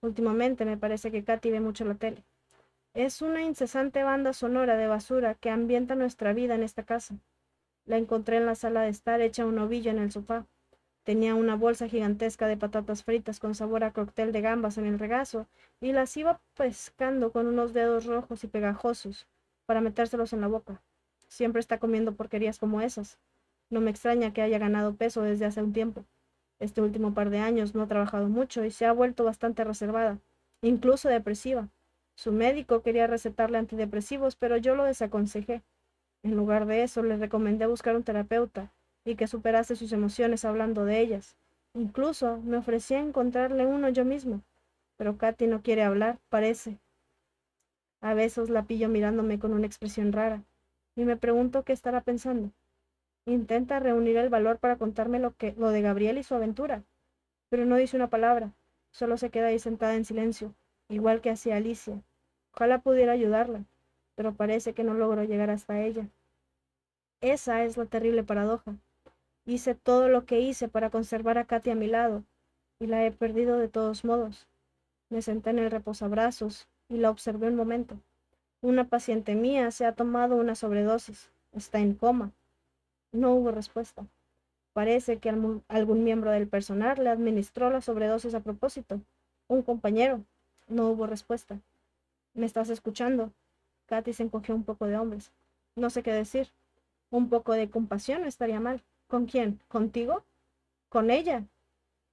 Últimamente me parece que Katy ve mucho la tele. Es una incesante banda sonora de basura que ambienta nuestra vida en esta casa. La encontré en la sala de estar hecha un ovillo en el sofá. Tenía una bolsa gigantesca de patatas fritas con sabor a cóctel de gambas en el regazo y las iba pescando con unos dedos rojos y pegajosos para metérselos en la boca. Siempre está comiendo porquerías como esas. No me extraña que haya ganado peso desde hace un tiempo. Este último par de años no ha trabajado mucho y se ha vuelto bastante reservada, incluso depresiva. Su médico quería recetarle antidepresivos, pero yo lo desaconsejé. En lugar de eso, le recomendé buscar un terapeuta y que superase sus emociones hablando de ellas. Incluso me ofrecí a encontrarle uno yo mismo, pero Katy no quiere hablar, parece. A veces la pillo mirándome con una expresión rara y me pregunto qué estará pensando. Intenta reunir el valor para contarme lo de Gabriel y su aventura, pero no dice una palabra, solo se queda ahí sentada en silencio, igual que hacía Alicia. Ojalá pudiera ayudarla, pero parece que no logro llegar hasta ella. Esa es la terrible paradoja. Hice todo lo que hice para conservar a Katy a mi lado, y la he perdido de todos modos. Me senté en el reposabrazos y la observé un momento. Una paciente mía se ha tomado una sobredosis. Está en coma. No hubo respuesta. Parece que algún miembro del personal le administró la sobredosis a propósito. Un compañero. No hubo respuesta. ¿Me estás escuchando? Katy se encogió un poco de hombros. No sé qué decir. Un poco de compasión no estaría mal. ¿Con quién? ¿Contigo? Con ella.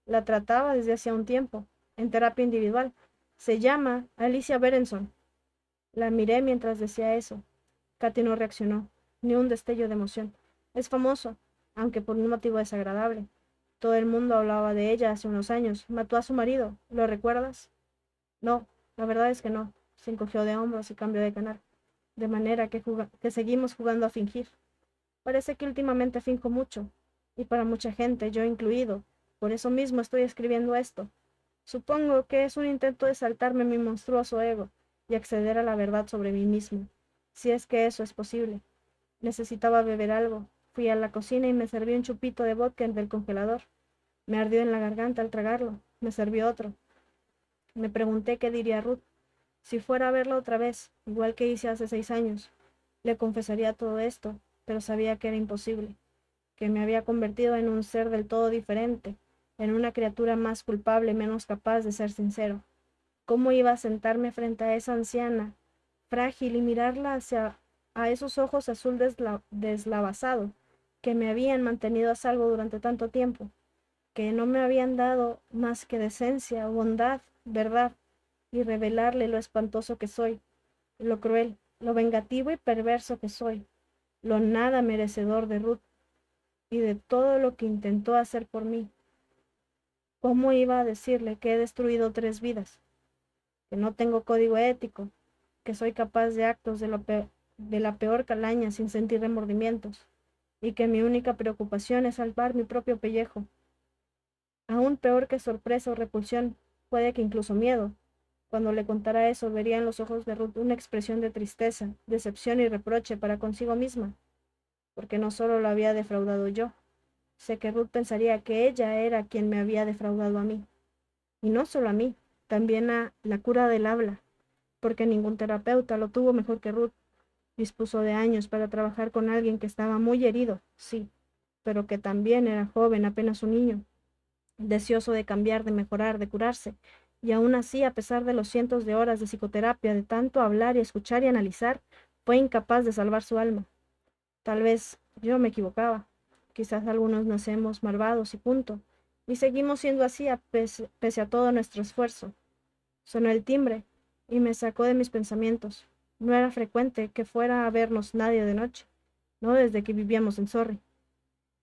La trataba desde hacía un tiempo, en terapia individual. Se llama Alicia Berenson. La miré mientras decía eso. Katy no reaccionó, ni un destello de emoción. Es famoso, aunque por un motivo desagradable. Todo el mundo hablaba de ella hace unos años. Mató a su marido. ¿Lo recuerdas? No, la verdad es que no. Se encogió de hombros y cambió de canal. De manera que seguimos jugando a fingir. Parece que últimamente finjo mucho, y para mucha gente, yo incluido. Por eso mismo estoy escribiendo esto. Supongo que es un intento de saltarme mi monstruoso ego y acceder a la verdad sobre mí mismo, si es que eso es posible. Necesitaba beber algo. Fui a la cocina y me serví un chupito de vodka del congelador. Me ardió en la garganta al tragarlo. Me serví otro. Me pregunté qué diría Ruth. Si fuera a verla otra vez, igual que hice hace 6 años, le confesaría todo esto, pero sabía que era imposible, que me había convertido en un ser del todo diferente, en una criatura más culpable y menos capaz de ser sincero. ¿Cómo iba a sentarme frente a esa anciana, frágil, y mirarla hacia a esos ojos azul deslavazado, que me habían mantenido a salvo durante tanto tiempo, que no me habían dado más que decencia, bondad, verdad, y revelarle lo espantoso que soy, lo cruel, lo vengativo y perverso que soy, lo nada merecedor de Ruth y de todo lo que intentó hacer por mí? ¿Cómo iba a decirle que he destruido 3 vidas, que no tengo código ético, que soy capaz de actos de la peor calaña sin sentir remordimientos, y que mi única preocupación es salvar mi propio pellejo? Aún peor que sorpresa o repulsión, puede que incluso miedo. Cuando le contara eso, vería en los ojos de Ruth una expresión de tristeza, decepción y reproche para consigo misma, porque no solo lo había defraudado yo, sé que Ruth pensaría que ella era quien me había defraudado a mí. Y no solo a mí, también a la cura del habla, porque ningún terapeuta lo tuvo mejor que Ruth. Dispuso de años para trabajar con alguien que estaba muy herido, sí, pero que también era joven, apenas un niño, deseoso de cambiar, de mejorar, de curarse. Y aún así, a pesar de los cientos de horas de psicoterapia, de tanto hablar y escuchar y analizar, fue incapaz de salvar su alma. Tal vez yo me equivocaba. Quizás algunos nacemos malvados y punto. Y seguimos siendo así pese a todo nuestro esfuerzo. Sonó el timbre y me sacó de mis pensamientos. No era frecuente que fuera a vernos nadie de noche, no desde que vivíamos en Sorry.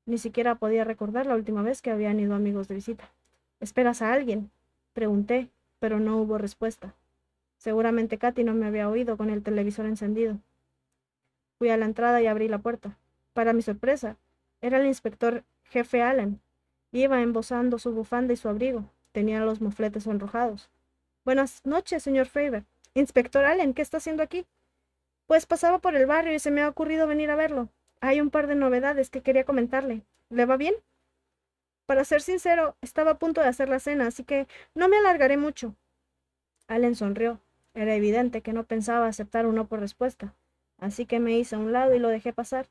Ni siquiera podía recordar la última vez que habían ido amigos de visita. ¿Esperas a alguien? Pregunté, pero no hubo respuesta. Seguramente Katy no me había oído con el televisor encendido. Fui a la entrada y abrí la puerta. Para mi sorpresa, era el inspector jefe Allen. Iba embozando su bufanda y su abrigo. Tenía los mofletes enrojados. Buenas noches, señor Faber. Inspector Allen, ¿qué está haciendo aquí? Pues pasaba por el barrio y se me ha ocurrido venir a verlo. Hay un par de novedades que quería comentarle. ¿Le va bien? Para ser sincero, estaba a punto de hacer la cena, así que no me alargaré mucho. Allen sonrió. Era evidente que no pensaba aceptar un no por respuesta, así que me hice a un lado y lo dejé pasar.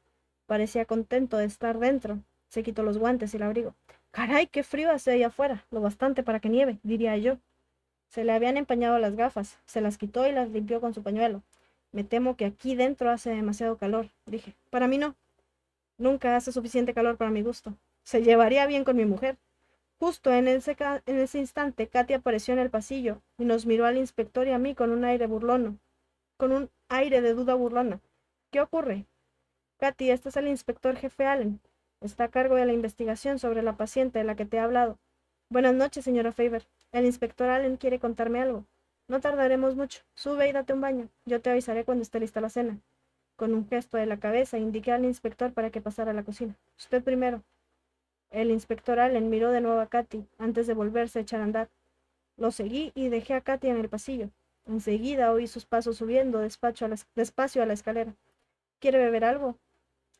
Parecía contento de estar dentro. Se quitó los guantes y el abrigo. Caray, qué frío hace ahí afuera, lo bastante para que nieve, diría yo. Se le habían empañado las gafas, se las quitó y las limpió con su pañuelo. Me temo que aquí dentro hace demasiado calor, dije. Para mí no. Nunca hace suficiente calor para mi gusto. Se llevaría bien con mi mujer. Justo en ese instante, Katy apareció en el pasillo y nos miró al inspector y a mí con un aire de duda burlona. ¿Qué ocurre? Katy, este es el inspector jefe Allen. Está a cargo de la investigación sobre la paciente de la que te he hablado. Buenas noches, señora Faber. El inspector Allen quiere contarme algo. No tardaremos mucho. Sube y date un baño. Yo te avisaré cuando esté lista la cena. Con un gesto de la cabeza, indiqué al inspector para que pasara a la cocina. Usted primero. El inspector Allen miró de nuevo a Katy antes de volverse a echar a andar. Lo seguí y dejé a Katy en el pasillo. Enseguida oí sus pasos subiendo despacio a la escalera. ¿Quiere beber algo?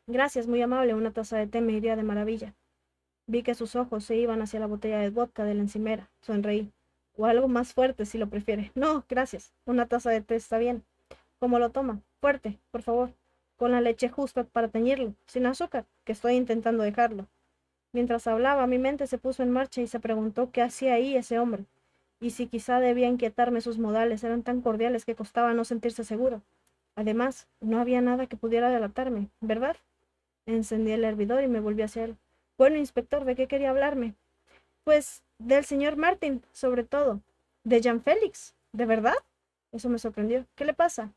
Gracias, muy amable. Una taza de té me iría de maravilla. Vi que sus ojos se iban hacia la botella de vodka de la encimera. Sonreí. O algo más fuerte, si lo prefiere. No, gracias. Una taza de té está bien. ¿Cómo lo toma? Fuerte, por favor. Con la leche justa para teñirlo, sin azúcar, que estoy intentando dejarlo. Mientras hablaba, mi mente se puso en marcha y se preguntó qué hacía ahí ese hombre, y si quizá debía inquietarme sus modales, eran tan cordiales que costaba no sentirse seguro. Además, no había nada que pudiera delatarme, ¿verdad? Encendí el hervidor y me volví hacia él. Bueno, inspector, ¿de qué quería hablarme? Pues del señor Martin, sobre todo. ¿De Jean Félix? ¿De verdad? Eso me sorprendió. ¿Qué le pasa?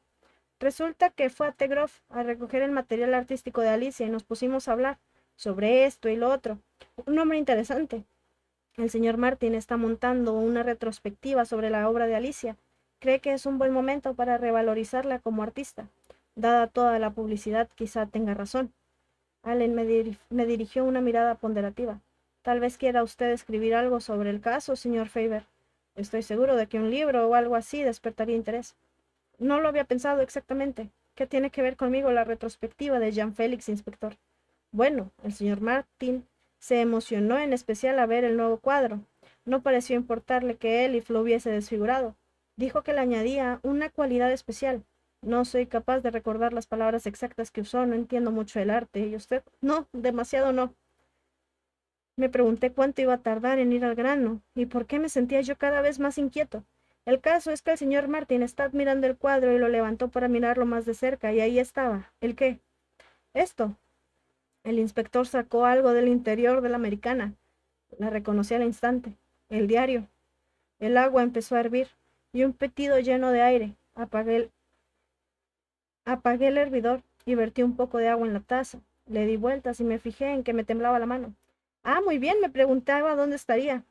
Resulta que fue a Tegroff a recoger el material artístico de Alicia y nos pusimos a hablar sobre esto y lo otro. Un hombre interesante. El señor Martin está montando una retrospectiva sobre la obra de Alicia. Cree que es un buen momento para revalorizarla como artista. Dada toda la publicidad, quizá tenga razón. Allen me dirigió una mirada ponderativa. Tal vez quiera usted escribir algo sobre el caso, señor Faber. Estoy seguro de que un libro o algo así despertaría interés. No lo había pensado exactamente. ¿Qué tiene que ver conmigo la retrospectiva de Jean Félix, inspector? Bueno, el señor Martin se emocionó en especial a ver el nuevo cuadro. No pareció importarle que Elif lo hubiese desfigurado. Dijo que le añadía una cualidad especial. No soy capaz de recordar las palabras exactas que usó, no entiendo mucho el arte. ¿Y usted? No, demasiado no. Me pregunté cuánto iba a tardar en ir al grano y por qué me sentía yo cada vez más inquieto. El caso es que el señor Martin está admirando el cuadro y lo levantó para mirarlo más de cerca, y ahí estaba. ¿El qué? Esto. El inspector sacó algo del interior de la americana. La reconocí al instante. El diario. El agua empezó a hervir y un pitido lleno de aire. Apagué el hervidor y vertí un poco de agua en la taza. Le di vueltas y me fijé en que me temblaba la mano. Ah, muy bien, me preguntaba dónde estaría.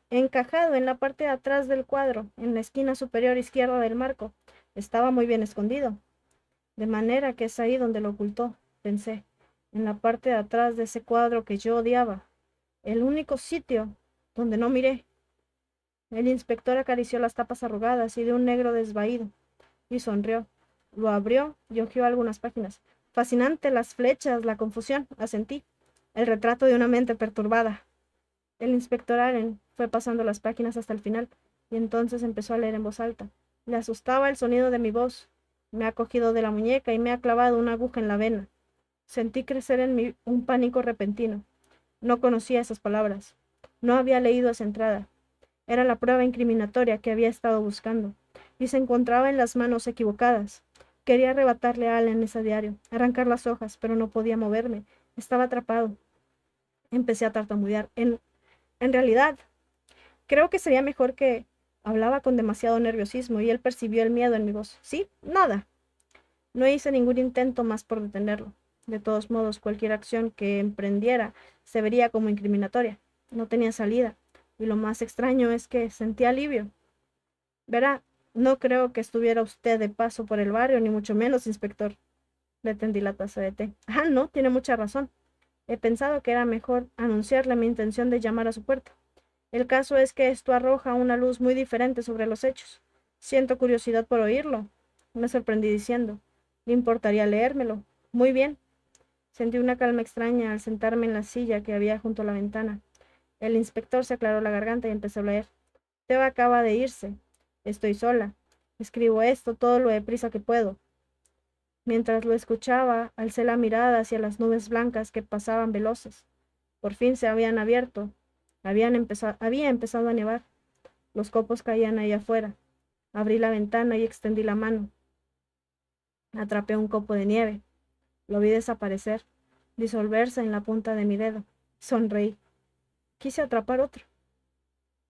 Encajado en la parte de atrás del cuadro, en la esquina superior izquierda del marco. Estaba muy bien escondido. De manera que es ahí donde lo ocultó, pensé, en la parte de atrás de ese cuadro que yo odiaba. El único sitio donde no miré. El inspector acarició las tapas arrugadas y de un negro desvaído, y sonrió. Lo abrió y hojeó algunas páginas. Fascinante las flechas, la confusión, asentí. El retrato de una mente perturbada. El inspector Allen fue pasando las páginas hasta el final, y entonces empezó a leer en voz alta. Le asustaba el sonido de mi voz. Me ha cogido de la muñeca y me ha clavado una aguja en la vena. Sentí crecer en mí un pánico repentino. No conocía esas palabras. No había leído esa entrada. Era la prueba incriminatoria que había estado buscando, y se encontraba en las manos equivocadas. Quería arrebatarle a Allen ese diario, arrancar las hojas, pero no podía moverme. Estaba atrapado. Empecé a tartamudear. En realidad, creo que sería mejor que hablaba con demasiado nerviosismo y él percibió el miedo en mi voz. Sí, nada. No hice ningún intento más por detenerlo. De todos modos, cualquier acción que emprendiera se vería como incriminatoria. No tenía salida. Y lo más extraño es que sentía alivio. Verá, no creo que estuviera usted de paso por el barrio, ni mucho menos, inspector. Le tendí la taza de té. Ah, no, tiene mucha razón. He pensado que era mejor anunciarle mi intención de llamar a su puerta. El caso es que esto arroja una luz muy diferente sobre los hechos. Siento curiosidad por oírlo. Me sorprendí diciendo, ¿le importaría leérmelo? Muy bien. Sentí una calma extraña al sentarme en la silla que había junto a la ventana. El inspector se aclaró la garganta y empezó a leer. Teo acaba de irse. Estoy sola. Escribo esto todo lo deprisa que puedo. Mientras lo escuchaba, alcé la mirada hacia las nubes blancas que pasaban veloces. Por fin se habían abierto. Había empezado a nevar. Los copos caían ahí afuera. Abrí la ventana y extendí la mano. Atrapé un copo de nieve. Lo vi desaparecer. disolverse en la punta de mi dedo. Sonreí. Quise atrapar otro.